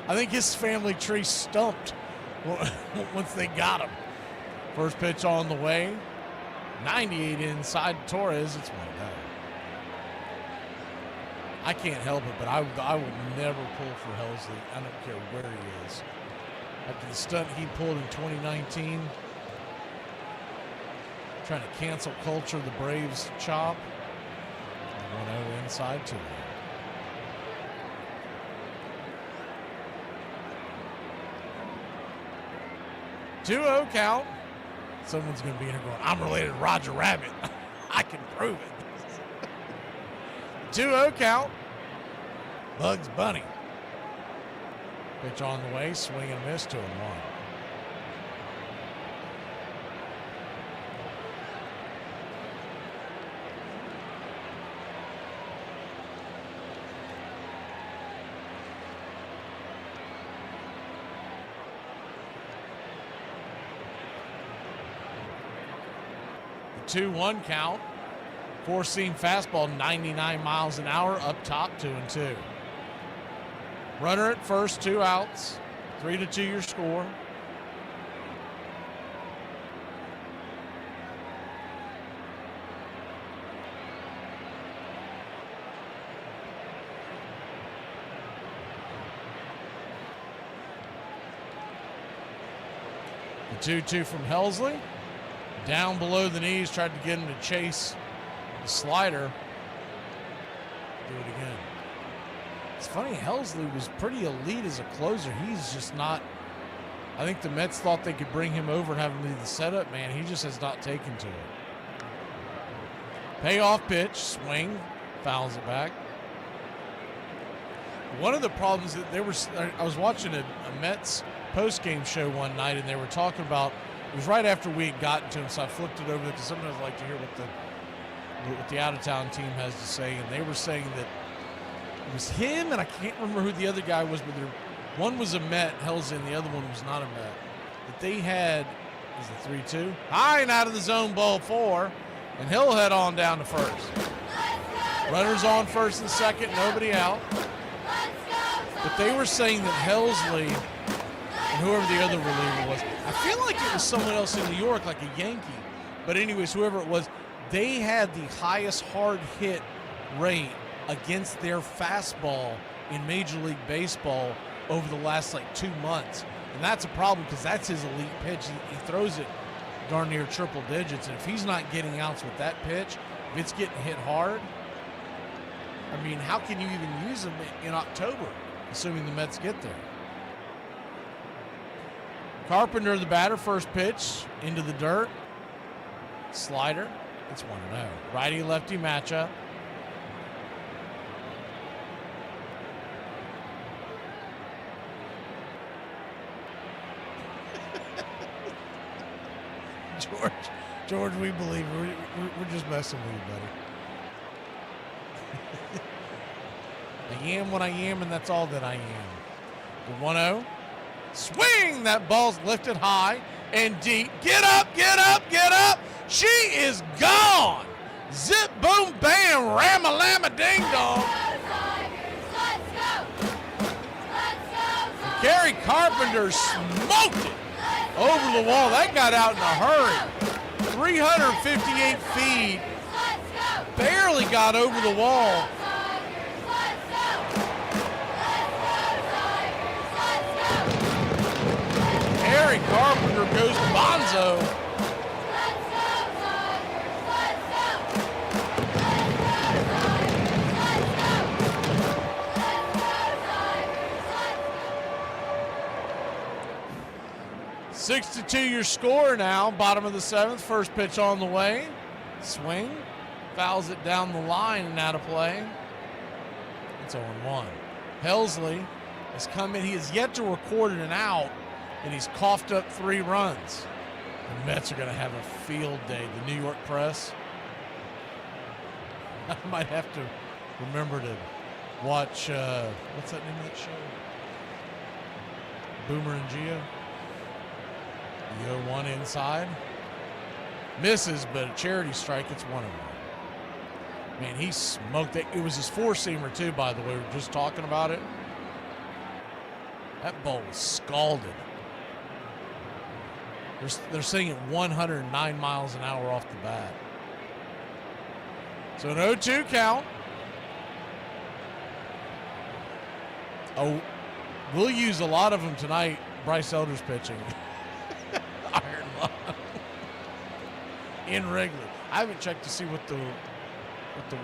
I think his family tree stumped once they got him. First pitch on the way. 98 inside Torres. It's 1-0. I can't help it, but I will never pull for Helsley. I don't care where he is. After the stunt he pulled in 2019, trying to cancel culture the Braves chop. 1-0 inside 2. 2-0 count. Someone's going to be in here going, I'm related to Roger Rabbit. I can prove it. 2-0 count. Bugs Bunny. Pitch on the way, swing and miss, 2-1. The 2-1 count. Four-seam fastball, 99 miles an hour, up top, 2-2. Runner at first, 2 outs, 3-2 your score. The 2-2 from Helsley. Down below the knees, tried to get him to chase the slider. Do it again. It's funny, Helsley was pretty elite as a closer. He's just not. I think the Mets thought they could bring him over and have him be the setup man. He just has not taken to it. Payoff pitch, swing, fouls it back. One of the problems that I was watching a Mets post-game show one night, and they were talking about, it was right after we had gotten to him, so I flipped it over because sometimes I like to hear what the out-of-town team has to say, and they were saying that it was him, and I can't remember who the other guy was, but one was a Met, Helsley, and the other one was not a Met. That they had, is it 3-2? High and out of the zone, ball 4, and he'll head on down to first. Runners on first and second, nobody out. But they were saying that Helsley, and whoever the other reliever was, I feel like it was someone else in New York, like a Yankee. But anyways, whoever it was, they had the highest hard hit rate against their fastball in Major League Baseball over the last 2 months. And that's a problem because that's his elite pitch. He throws it darn near triple digits. And if he's not getting outs with that pitch, if it's getting hit hard, I mean, how can you even use him in October, assuming the Mets get there? Carpenter, the batter, first pitch into the dirt. Slider. It's 1-0. Righty-lefty matchup. George, we believe we're just messing with you, buddy. I am what I am, and that's all that I am. The 1-0. Swing! That ball's lifted high and deep. Get up, get up, get up! She is gone! Zip, boom, bam, ram-a-lamma, ding-dong. Gary Carpenter smoked it over the wall. That got out in a hurry. 358 feet. Barely got over the wall. Gary Carpenter goes bonzo. Six to 2 your score now. Bottom of the seventh. First pitch on the way. Swing. Fouls it down the line and out of play. It's 0-1. Helsley has come in. He has yet to record an out, and he's coughed up 3 runs. The Mets are going to have a field day. The New York Press. I might have to remember to watch, what's that name of that show? Boomer and Gio. The 0-1 inside. Misses, but a charity strike. It's 1-1. Man, he smoked it. It was his four-seamer, too, by the way. We were just talking about it. That ball was scalded. They're saying it 109 miles an hour off the bat. So an 0-2 count. Oh, we'll use a lot of them tonight. Bryce Elder's pitching. Iron Lung. In Wrigley. I haven't checked to see what the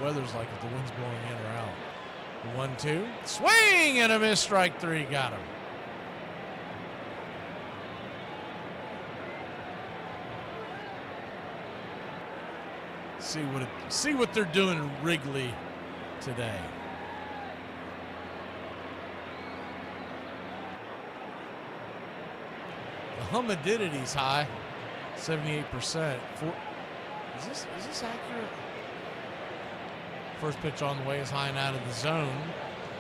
weather's like, if the wind's blowing in or out. The 1-2. Swing and a miss. Strike 3. Got him. See what they're doing in Wrigley today. The humidity's high, 78%. Is this accurate? First pitch on the way is high and out of the zone.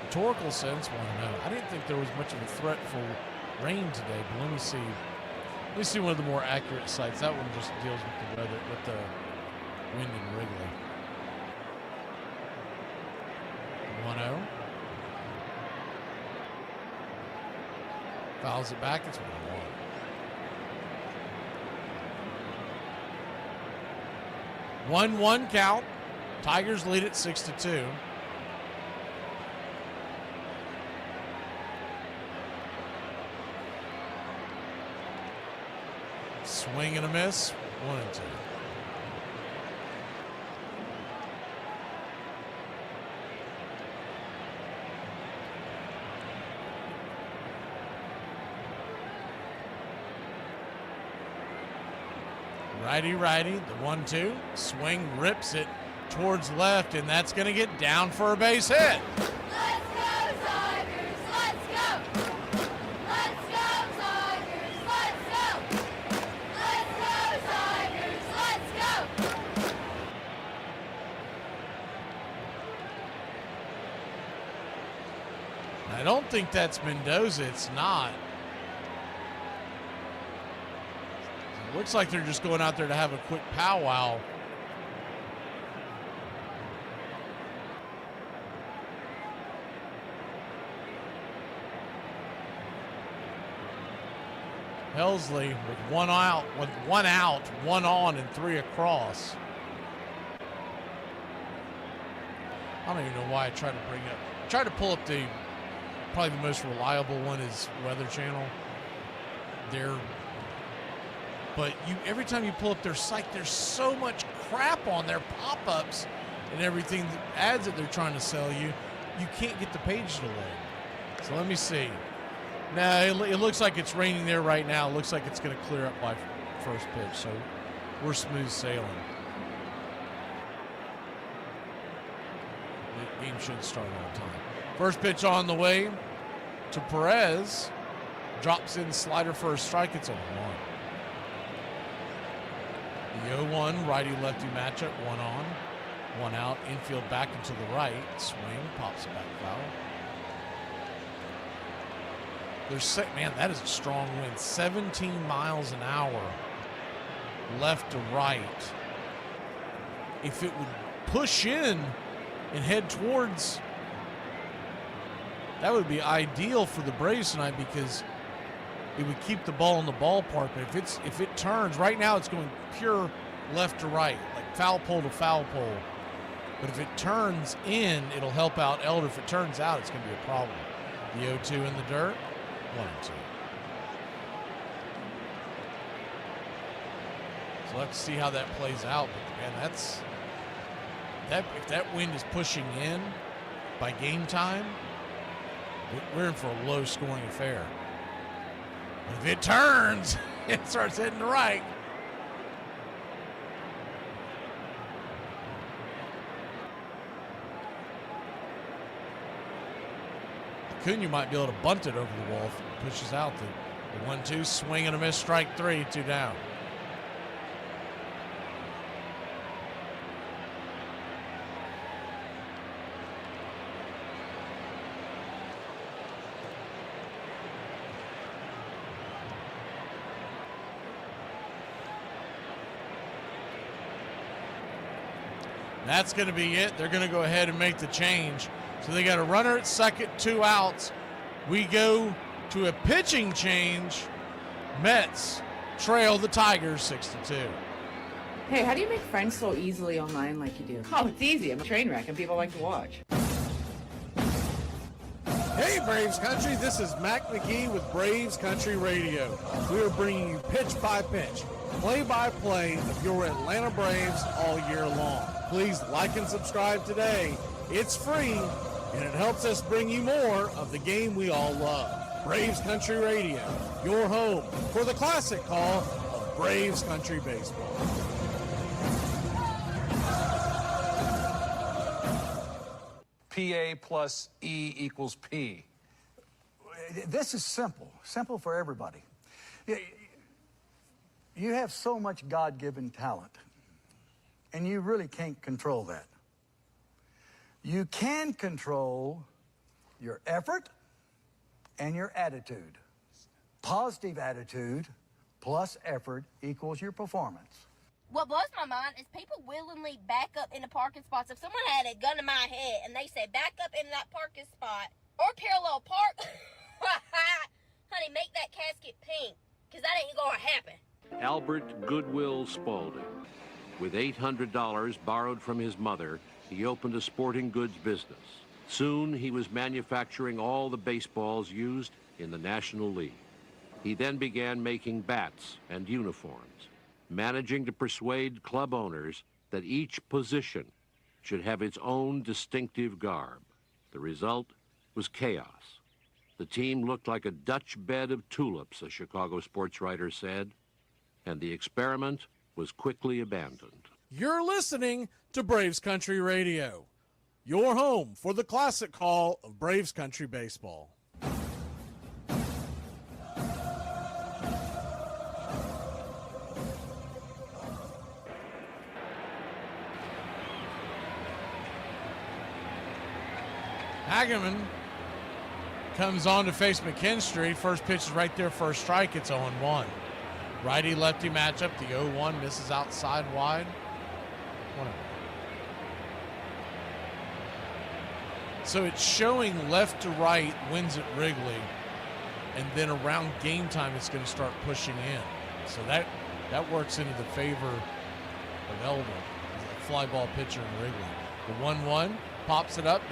Rhetorical sense, 1-0. I didn't think there was much of a threat for rain today, but let me see one of the more accurate sites. That one just deals with the weather, with the wind in Wrigley. 1-0. Fouls it back. It's 1-1. 1-1 count. Tigers lead it 6-2. Swing and a miss. 1-2. Righty, the 1-2. Swing, rips it towards left, and that's going to get down for a base hit. Let's go, Tigers! Let's go! Let's go, Tigers! Let's go! Let's go, Tigers! Let's go! I don't think that's Mendoza. It's not. It looks like they're just going out there to have a quick powwow. Helsley with one out, one on, and 3 across. I don't even know why I tried to pull up probably the most reliable one is Weather Channel. But every time you pull up their site, there's so much crap on their pop-ups and everything, the ads that they're trying to sell you, you can't get the page to load. So let me see. No, it looks like it's raining there right now. It looks like it's going to clear up by first pitch, so we're smooth sailing. The game should start on time. First pitch on the way to Perez. Drops in slider for a strike. It's a 1. The 0-1 righty-lefty matchup. 1 on, 1 out. Infield back and to the right. Swing. Pops it back foul. Man, that is a strong wind. 17 miles an hour left to right. If it would push in and head towards, that would be ideal for the Braves tonight because it would keep the ball in the ballpark. But if it turns, right now it's going pure left to right, like foul pole to foul pole. But if it turns in, it'll help out Elder. If it turns out, it's going to be a problem. The 0-2 in the dirt. 1-2. So let's see how that plays out. But man, if that wind is pushing in by game time, we're in for a low scoring affair. But if it turns, it starts heading to right. Acuna might be able to bunt it over the wall if it pushes out. The 1-2, swing and a miss, strike 3, 2 down. That's going to be it. They're going to go ahead and make the change. So they got a runner at second, 2 outs. We go to a pitching change. Mets trail the Tigers 6-2. Hey, how do you make friends so easily online like you do? Oh, it's easy. I'm a train wreck and people like to watch. Hey, Braves Country. This is Mac McGee with Braves Country Radio. We are bringing you pitch by pitch, play-by-play of your Atlanta Braves all year long. Please like and subscribe today. It's free, and it helps us bring you more of the game we all love. Braves Country Radio, your home for the classic call of Braves Country Baseball. PA plus E equals P. This is simple for everybody. You have so much God-given talent, and you really can't control that. You can control your effort and your attitude. Positive attitude plus effort equals your performance. What blows my mind is people willingly back up into parking spots. If someone had a gun to my head and they said back up into that parking spot or parallel park, honey, make that casket pink, because that ain't gonna happen. Albert Goodwill Spaulding. With $800 borrowed from his mother, he opened a sporting goods business. Soon he was manufacturing all the baseballs used in the National League. He then began making bats and uniforms, managing to persuade club owners that each position should have its own distinctive garb. The result was chaos. The team looked like a Dutch bed of tulips, a Chicago sports writer said, and the experiment was quickly abandoned. You're listening to Braves Country Radio, your home for the classic call of Braves Country Baseball. Hageman comes on to face McKinstry. First pitch is right there for a strike. It's 0-1. Righty-lefty matchup. The 0-1 misses outside wide. 1-0. So it's showing left to right, wins at Wrigley, and then around game time it's going to start pushing in. So that works into the favor of Elder, a fly ball pitcher in Wrigley. The 1-1 pops it up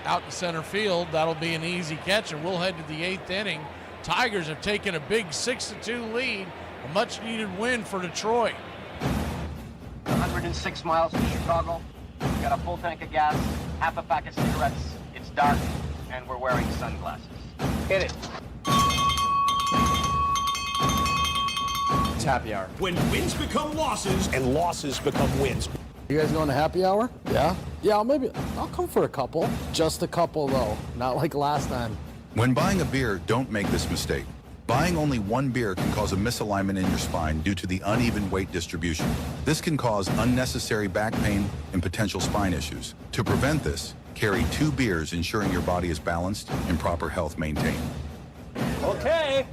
out to center field. That'll be an easy catch, and we'll head to the 8th inning. Tigers have taken a big 6-2 lead, a much-needed win for Detroit. 106 miles from Chicago. We've got a full tank of gas, half a pack of cigarettes. It's dark, and we're wearing sunglasses. Hit it. It's happy hour. When wins become losses and losses become wins. You guys going to happy hour? Yeah? Yeah, I'll come for a couple. Just a couple, though. Not like last time. When buying a beer, don't make this mistake. Buying only one beer can cause a misalignment in your spine due to the uneven weight distribution. This can cause unnecessary back pain and potential spine issues. To prevent this, carry 2 beers, ensuring your body is balanced and proper health maintained. Okay.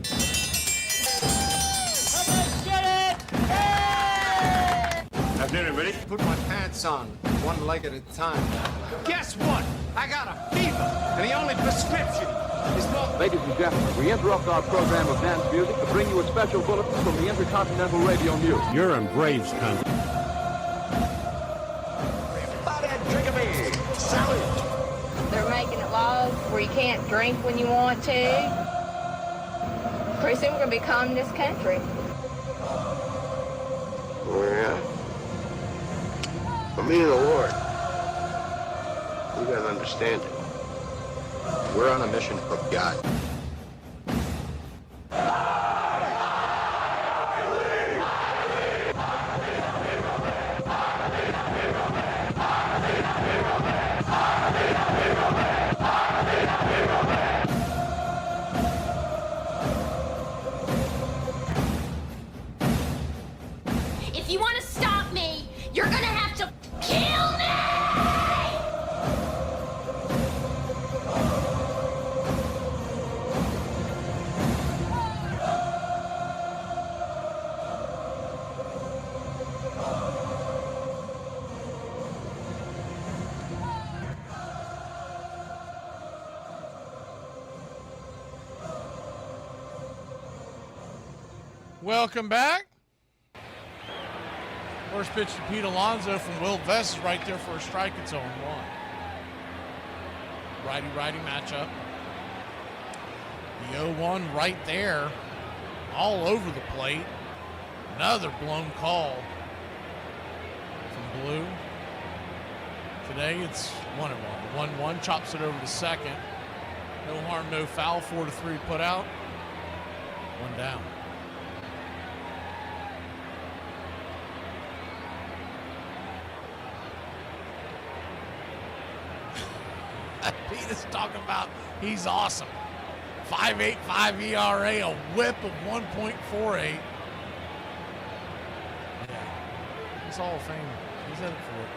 Afternoon, everybody. Put my pants on, one leg at a time. Guess what? I got a fever, and the only prescription is more... Ladies and gentlemen, we interrupt our program of dance music to bring you a special bulletin from the Intercontinental Radio News. You're in Braves country. Everybody drink a beer. Salute. They're making it laws where you can't drink when you want to. Pretty soon we're going to be communist country. Oh, yeah. For me and the Lord, you gotta understand it. We're on a mission for God. If you want to stop me, you're gonna have to kill me! Welcome back. First pitch to Pete Alonso from Will Vest is right there for a strike. It's 0-1. Righty-righty matchup. The 0-1 right there, all over the plate. Another blown call from Blue. Today it's 1-1. 1-1, chops it over to second. No harm, no foul. 4-3 put out. 1 down. Pete is talking about he's awesome. 5.85 ERA, a whip of 1.48. Yeah, he's Hall of Fame. He's headed for it.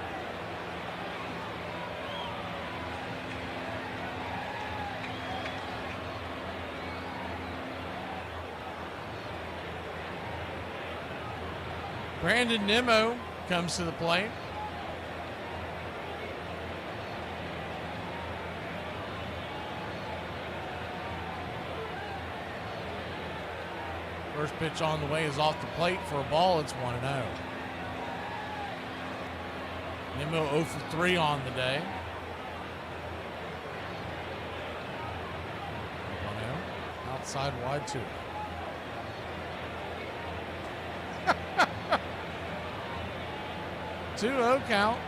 Brandon Nimmo comes to the plate. First pitch on the way is off the plate for a ball. It's 1-0. Nimmo 0 for 3 on the day. 1-0. Outside wide 2. Two-0 count.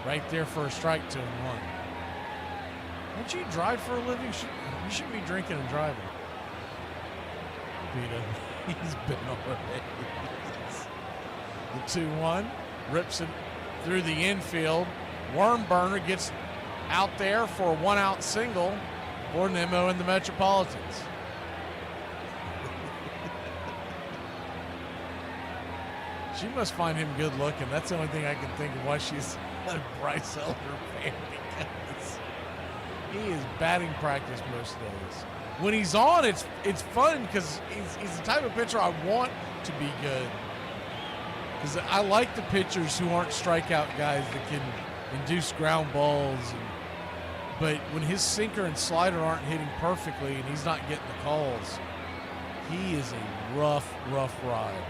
Right there for a strike, 2-1. Don't you drive for a living? You shouldn't be drinking and driving. Peter, he's been already. The 2-1 rips it through the infield. Wormburner gets out there for a 1-out single for Nimmo and the Metropolitans. She must find him good looking. That's the only thing I can think of why she's a Bryce Elder fan, because he is batting practice most days. When he's on, it's fun because he's the type of pitcher I want to be good. Because I like the pitchers who aren't strikeout guys that can induce ground balls. But when his sinker and slider aren't hitting perfectly and he's not getting the calls, he is a rough ride.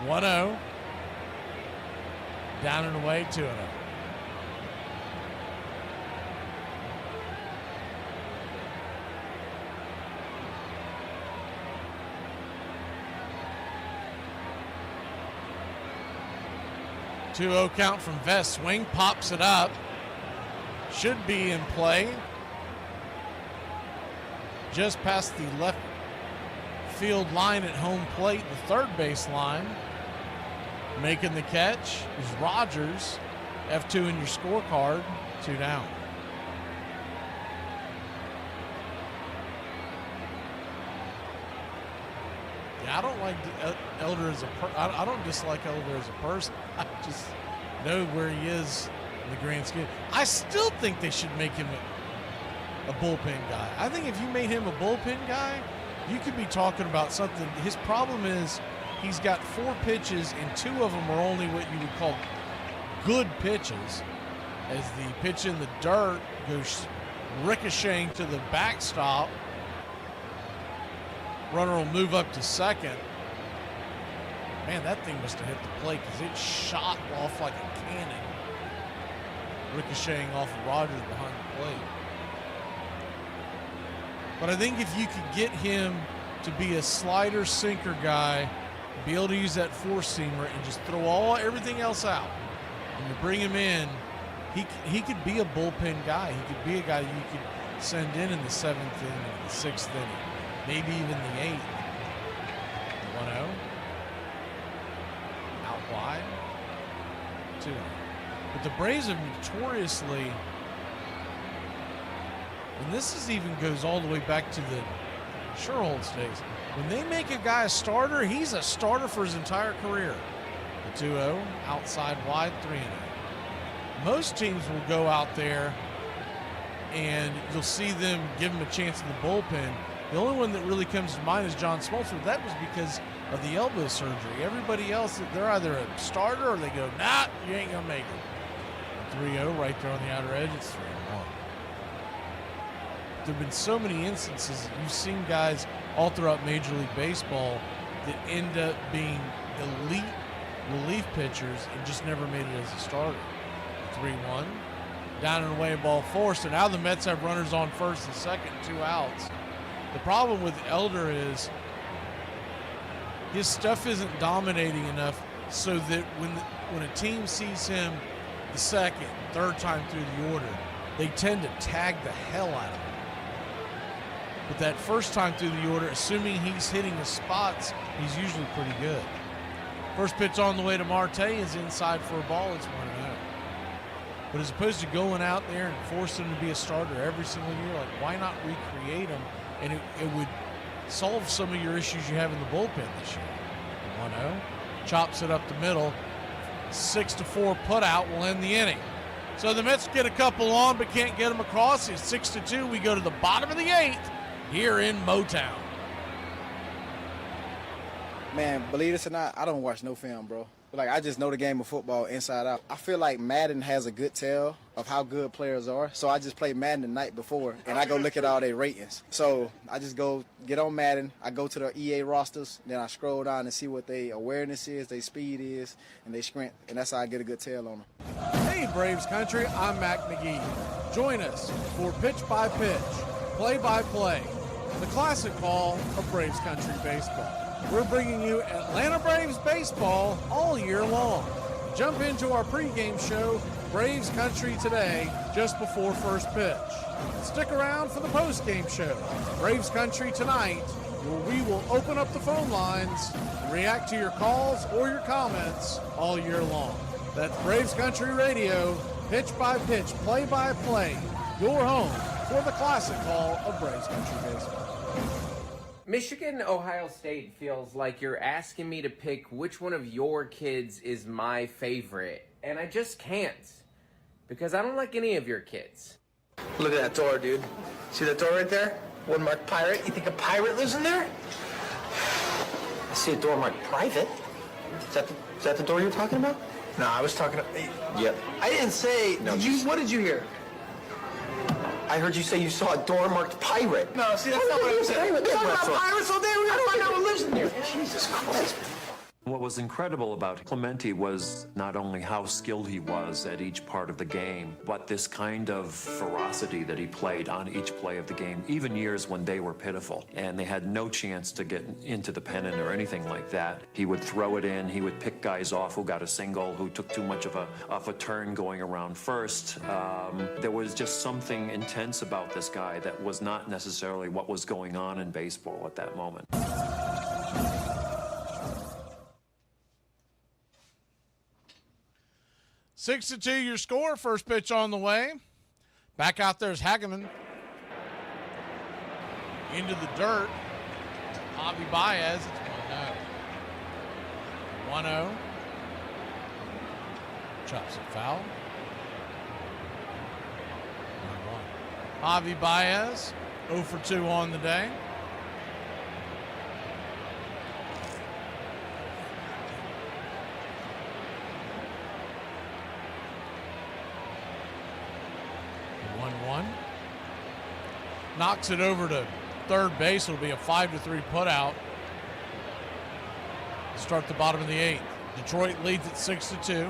1-0. Down and away, 2-0. Two-0 count from Vest. Swing, pops it up. should be in play. Just past the left field line at home plate, the third base line. Making the catch is Rogers. F2 in your scorecard, 2 down. Yeah, I don't like Elder as a I don't dislike Elder as a person. I just know where he is in the grand scheme. I still think they should make him a bullpen guy. I think if you made him a bullpen guy, you could be talking about something. His problem is he's got 4 pitches, and 2 of them are only what you would call good pitches, as the pitch in the dirt goes ricocheting to the backstop. Runner will move up to second. Man, that thing must have hit the plate because it shot off like a cannon, ricocheting off of Rogers behind the plate. But I think if you could get him to be a slider sinker guy, be able to use that 4-seamer and just throw everything else out, and you bring him in, he could be a bullpen guy. He could be a guy you could send in the 7th inning, the 6th inning, maybe even the 8th. 1-0. Out wide. 2. But the Braves have notoriously, and this even goes all the way back to the Sherholtz days, when they make a guy a starter, he's a starter for his entire career. The 2-0, outside wide, 3-0. Most teams will go out there and you'll see them give him a chance in the bullpen. The only one that really comes to mind is John Smoltz, but that was because of the elbow surgery. Everybody else, they're either a starter or they go, nah, you ain't going to make it. 3-0 right there on the outer edge, it's 3-1. There have been so many instances that you've seen guys all throughout Major League Baseball that end up being elite relief pitchers and just never made it as a starter. 3-1. Down and away, ball 4. So now the Mets have runners on first and second, 2 outs. The problem with Elder is his stuff isn't dominating enough so that when a team sees him the second, third time through the order, they tend to tag the hell out of him. But that first time through the order, assuming he's hitting his spots, he's usually pretty good. First pitch on the way to Marte is inside for a ball. It's 1-0. But as opposed to going out there and forcing him to be a starter every single year, like, why not recreate him? And it would solve some of your issues you have in the bullpen this year. 1-0. Chops it up the middle. 6-4 putout will end the inning. So the Mets get a couple on but can't get them across. It's 6-2. We go to the bottom of the 8th here in Motown. Man, believe this or not, I don't watch no film, bro. Like, I just know the game of football inside out. I feel like Madden has a good tell of how good players are. So I just play Madden the night before, and I go look at all their ratings. So I just go get on Madden. I go to the EA rosters. Then I scroll down and see what their awareness is, their speed is, and their strength. And that's how I get a good tell on them. Hey, Braves Country, I'm Mac McGee. Join us for Pitch by Pitch, Play by Play, the classic call of Braves Country baseball. We're bringing you Atlanta Braves baseball all year long. Jump into our pregame show, Braves Country Today, just before first pitch. Stick around for the postgame show, Braves Country Tonight, where we will open up the phone lines and react to your calls or your comments all year long. That's Braves Country Radio, pitch by pitch, play by play, your home for the classic call of Braves Country baseball. Michigan, Ohio State feels like you're asking me to pick which one of your kids is my favorite, and I just can't, because I don't like any of your kids. Look at that door, dude. See that door right there? One marked pirate. You think a pirate lives in there? I see a door marked private. Is that the door you're talking about? No, I was talking about... Yep. I didn't say... No, what did you hear? I heard you say you saw a door marked pirate. No, see, that's not what I was saying. We're talking about pirates all day. We're going to find out what lives in here. Jesus Christ. What was incredible about Clemente was not only how skilled he was at each part of the game, but this kind of ferocity that he played on each play of the game, even years when they were pitiful and they had no chance to get into the pennant or anything like that. He would throw it in, he would pick guys off who got a single, who took too much of a turn going around first. There was just something intense about this guy that was not necessarily what was going on in baseball at that moment. 6-2 your score. First pitch on the way. Back out there is Hageman. Into the dirt. Javi Baez. It's 1-0. 1-0. Chops it foul. 1-1. Javi Baez. 0 for 2 on the day. Knocks it over to third base. It'll be a 5-3 putout. Start the bottom of the 8th. Detroit leads at 6-2.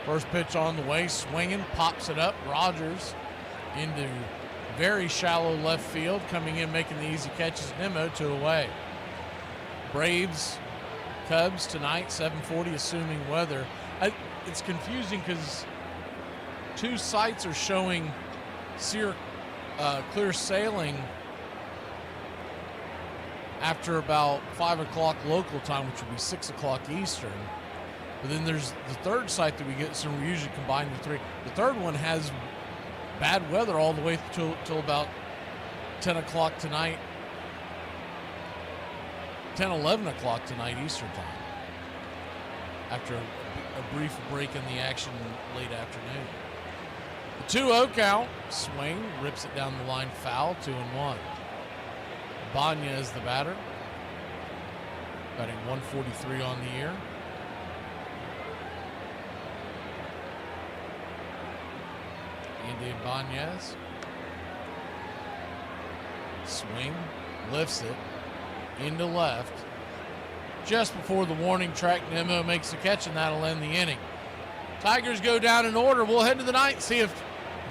First pitch on the way, swinging, pops it up. Rogers into very shallow left field, coming in, making the easy catches. Nimmo 2 away. Braves, Cubs tonight, 7:40, assuming weather. It's confusing because 2 sites are showing clear sailing after about 5 o'clock local time, which would be 6 o'clock Eastern. But then there's the third site that we get, so we usually combine the 3. The third one has bad weather all the way till about 10 o'clock tonight, 10, 11 o'clock tonight Eastern time, after a brief break in the action late afternoon. The 2-0 count, swing, rips it down the line, foul, 2-1. Banya is the batter, batting 143 on the year. Andy Ibanez. Swing, lifts it into left. Just before the warning track, Nimmo makes the catch, and that'll end the inning. Tigers go down in order. We'll head to the ninth, see if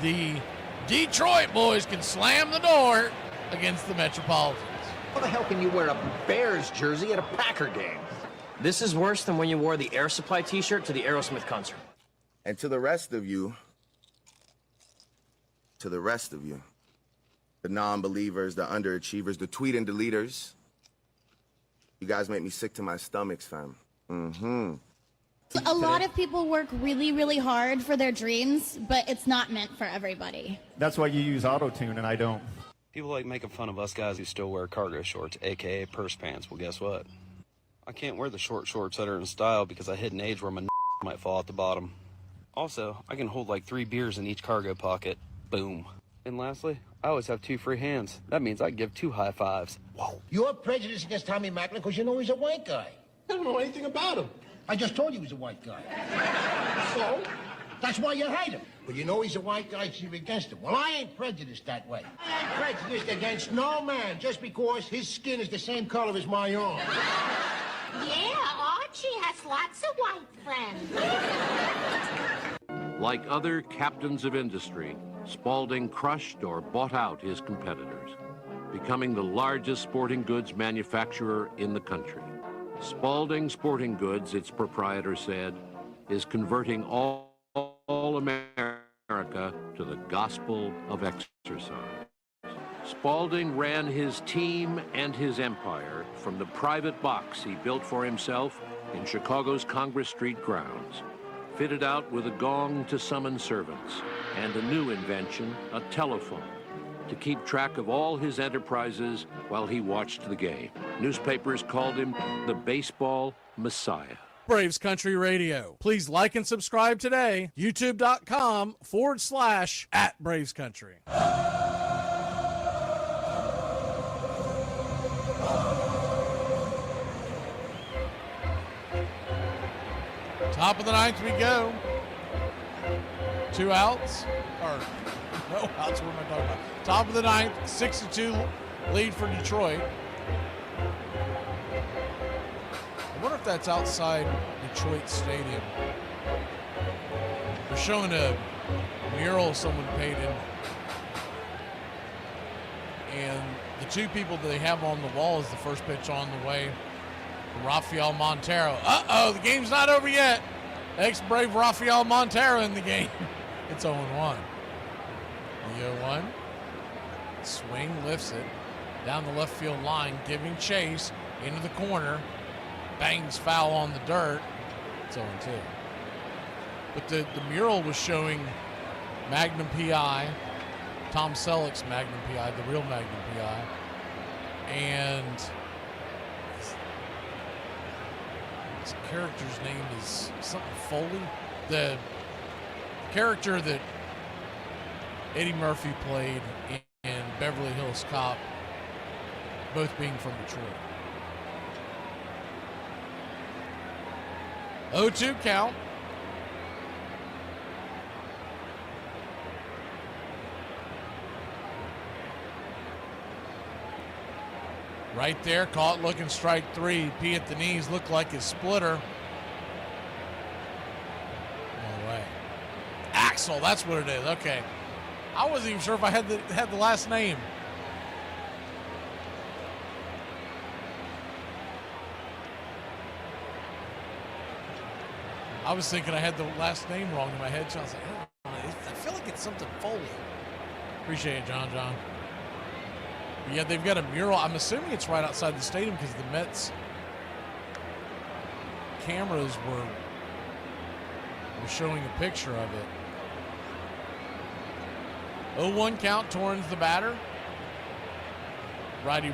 the Detroit boys can slam the door against the Metropolitans. How the hell can you wear a Bears jersey at a Packer game? This is worse than when you wore the Air Supply t-shirt to the Aerosmith concert. And to the rest of you, the non-believers, the underachievers, the tweet and deleters, you guys make me sick to my stomachs, fam. A lot of people work really, really hard for their dreams, but it's not meant for everybody. That's why you use auto-tune and I don't. People like making fun of us guys who still wear cargo shorts, aka purse pants. Well, guess what? I can't wear the short shorts that are in style because I hit an age where my might fall at the bottom. Also, I can hold like 3 beers in each cargo pocket. Boom. And lastly, I always have 2 free hands. That means I can give 2 high fives. Whoa. You're prejudiced against Tommy Macklin because you know he's a white guy. I don't know anything about him. I just told you he was a white guy. So? That's why you hate him. But you know he's a white guy, so you're against him. Well, I ain't prejudiced that way. I ain't prejudiced against no man just because his skin is the same color as my own. Yeah, Archie has lots of white friends. Like other captains of industry, Spalding crushed or bought out his competitors, becoming the largest sporting goods manufacturer in the country. Spalding Sporting Goods, its proprietor said, is converting all America to the gospel of exercise. Spalding ran his team and his empire from the private box he built for himself in Chicago's Congress Street grounds, fitted out with a gong to summon servants, and a new invention, a telephone, to keep track of all his enterprises while he watched the game. Newspapers called him the baseball messiah. Braves Country Radio. Please like and subscribe today. YouTube.com/@Braves Country. Top of the ninth we go. 2 outs. Or no outs, what am I talking about? Top of the ninth, 6-2 lead for Detroit. I wonder if that's outside Detroit Stadium. They're showing a mural someone painted. And the 2 people that they have on the wall is the first pitch on the way. Rafael Montero. Uh-oh, the game's not over yet. Ex-Brave Rafael Montero in the game. It's 0-1. The 0-1. Swing, lifts it. Down the left field line, giving chase into the corner. Bangs foul on the dirt. It's 0-2. But the mural was showing Magnum PI, Tom Selleck's Magnum PI, the real Magnum PI. And his character's name is something Foley. The character that Eddie Murphy played in Beverly Hills Cop, both being from Detroit. 0-2 count. Right there, caught looking strike 3. P at the knees, looked like his splitter. No way. Axel, that's what it is. Okay. I wasn't even sure if I had the last name. I was thinking I had the last name wrong in my head, so I was like, I feel like it's something Foley. Appreciate it, John. But yeah, they've got a mural. I'm assuming it's right outside the stadium because the Mets cameras were showing a picture of it. 0-1 count, Torrens the batter. Righty.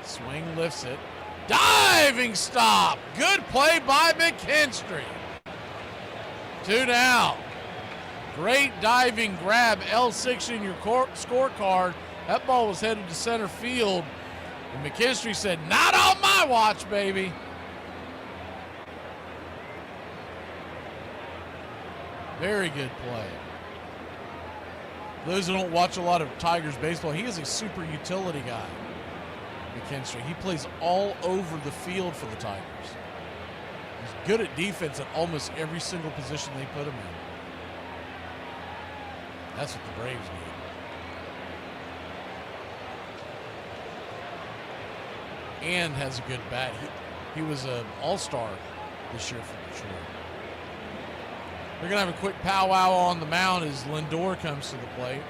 Swing, lifts it. Diving stop. Good play by McKinstry. 2 down. Great diving grab. L6 in your scorecard. That ball was headed to center field. And McKinstry said, not on my watch, baby. Very good play. For those who don't watch a lot of Tigers baseball, he is a super utility guy. McKinstry. He plays all over the field for the Tigers. He's good at defense at almost every single position they put him in. That's what the Braves need. And has a good bat. He was an all-star this year for Detroit. We're going to have a quick powwow on the mound as Lindor comes to the plate.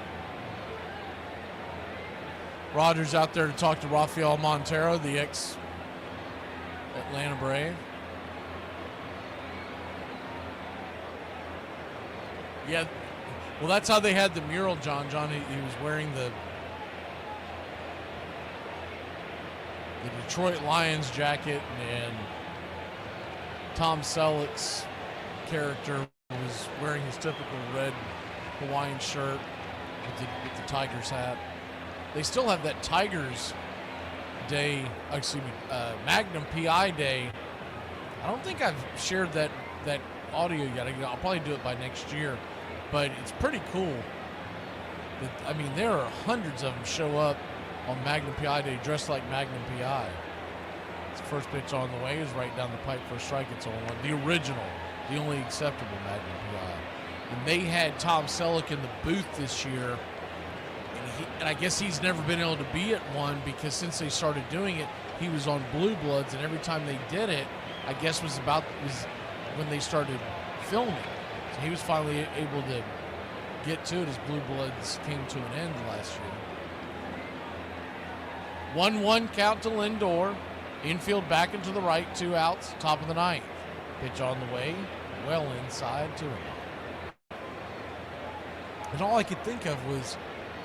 Rogers out there to talk to Rafael Montero, the ex-Atlanta Brave. Yeah, well, that's how they had the mural, John. He was wearing the Detroit Lions jacket, and Tom Selleck's character was wearing his typical red Hawaiian shirt with the Tigers hat. They still have that Tigers Day, Magnum PI Day. I don't think I've shared that audio yet. I'll probably do it by next year, but it's pretty cool. I mean, there are hundreds of them show up on Magnum PI Day dressed like Magnum PI. It's the first pitch on the way is right down the pipe for a strike. It's on one. The original, the only acceptable Magnum PI. And they had Tom Selleck in the booth this year. And I guess he's never been able to be at one because since they started doing it, he was on Blue Bloods, and every time they did it, I guess was when they started filming. So he was finally able to get to it as Blue Bloods came to an end last year. 1-1 count to Lindor. Infield back into the right, 2 outs, top of the ninth. Pitch on the way, well inside, 2-0. And all I could think of was,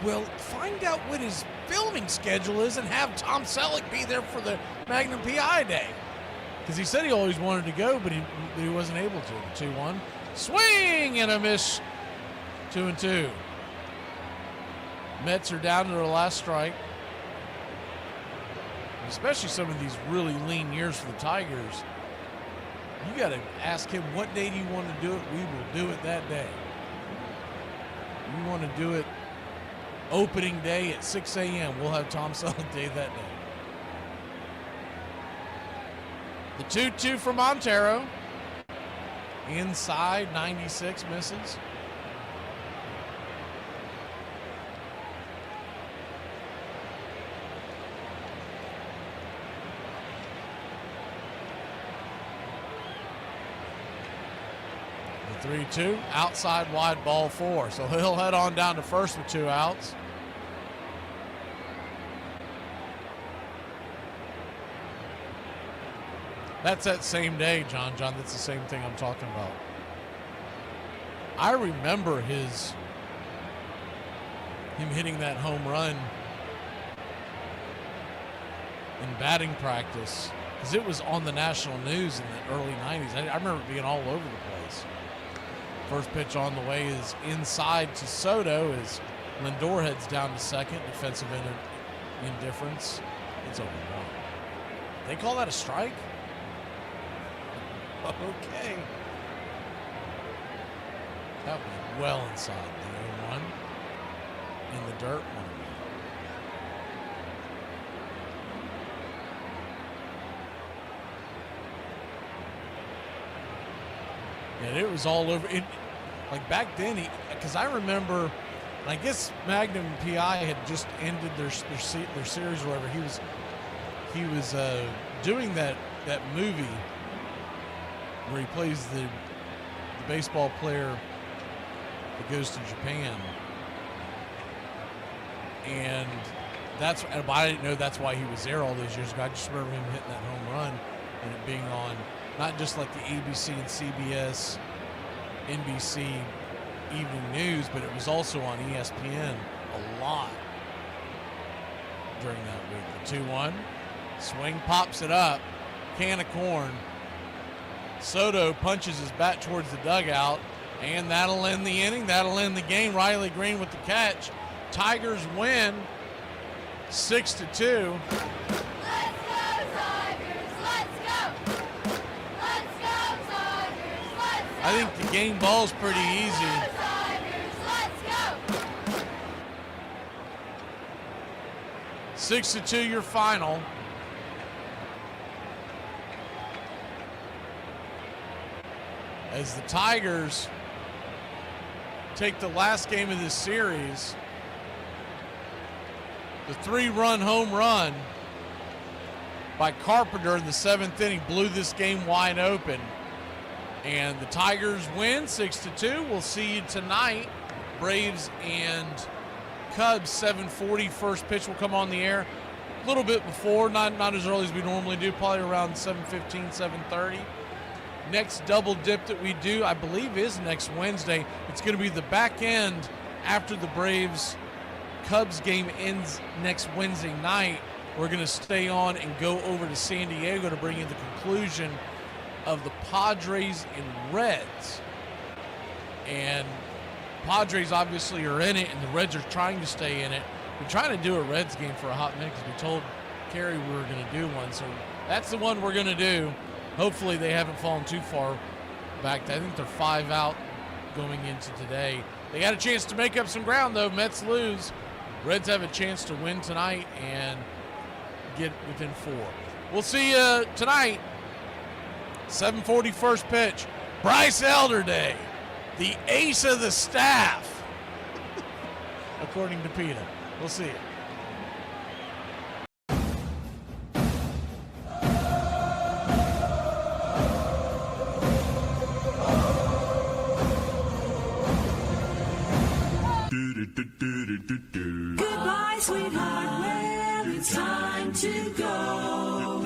well, find out what his filming schedule is and have Tom Selleck be there for the Magnum PI Day. Because he said he always wanted to go, but he wasn't able to. 2-1. Swing and a miss. 2-2. Mets are down to their last strike. Especially some of these really lean years for the Tigers. You got to ask him what day do you want to do it. We will do it that day. You want to do it opening day at 6 a.m. We'll have Tom Selleck Day that day. The 2-2 from Montero. Inside, 96, misses. The 3-2, outside wide ball 4. So he'll head on down to first with 2 outs. That's that same day, John. That's the same thing I'm talking about. I remember him hitting that home run in batting practice because it was on the national news in the early 90s. I remember it being all over the place. First pitch on the way is inside to Soto as Lindor heads down to second. Defensive indifference. It's over 1. They call that a strike? Okay. That was well inside the 0-1. In the dirt. 1-1. And it was all over. Like back then, because I remember, I guess Magnum and PI had just ended their series or whatever. He was doing that movie where he plays the baseball player that goes to Japan. And I didn't know that's why he was there all those years ago. I just remember him hitting that home run and it being on not just like the ABC and CBS, NBC evening news, but it was also on ESPN a lot during that week. The 2-1, swing pops it up, can of corn. Soto punches his bat towards the dugout, and that'll end the inning. That'll end the game. Riley Green with the catch. Tigers win 6-2. I think the game ball's pretty easy. Let's go. 6-2 your final. As the Tigers take the last game of this series, the 3-run home run by Carpenter in the 7th inning blew this game wide open. And the Tigers win 6-2. We'll see you tonight. Braves and Cubs, 7:40. First pitch will come on the air a little bit before, not as early as we normally do, probably around 7:15, 7:30. Next double dip that we do, I believe, is next Wednesday. It's going to be the back end after the Braves-Cubs game ends next Wednesday night. We're going to stay on and go over to San Diego to bring you the conclusion of the Padres and Reds. And Padres obviously are in it, and the Reds are trying to stay in it. We're trying to do a Reds game for a hot minute because we told Kerry we were going to do one. So that's the one we're going to do. Hopefully they haven't fallen too far back. I think they're 5 out going into today. They got a chance to make up some ground, though. Mets lose. Reds have a chance to win tonight and get within 4. We'll see you tonight. 7:40 first pitch. Bryce Elder Day, the ace of the staff, according to PETA. We'll see you. Goodbye, sweetheart. Well, it's time to go.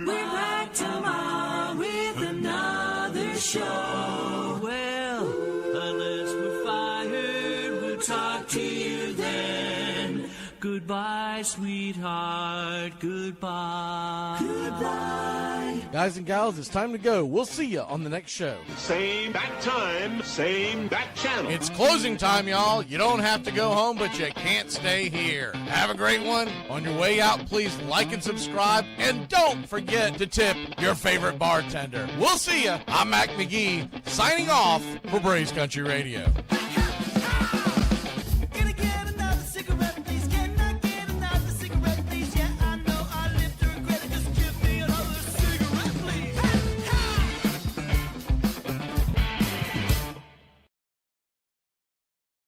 We're back tomorrow with another show. Well, unless we're fired, we'll talk to you then. Goodbye. Goodbye, sweetheart. Goodbye. Goodbye. Guys and gals, it's time to go. We'll see you on the next show. Same bat time, same bat channel. It's closing time, y'all. You don't have to go home, but you can't stay here. Have a great one. On your way out, please like and subscribe, and don't forget to tip your favorite bartender. We'll see you. I'm Mac McGee, signing off for Braves Country Radio.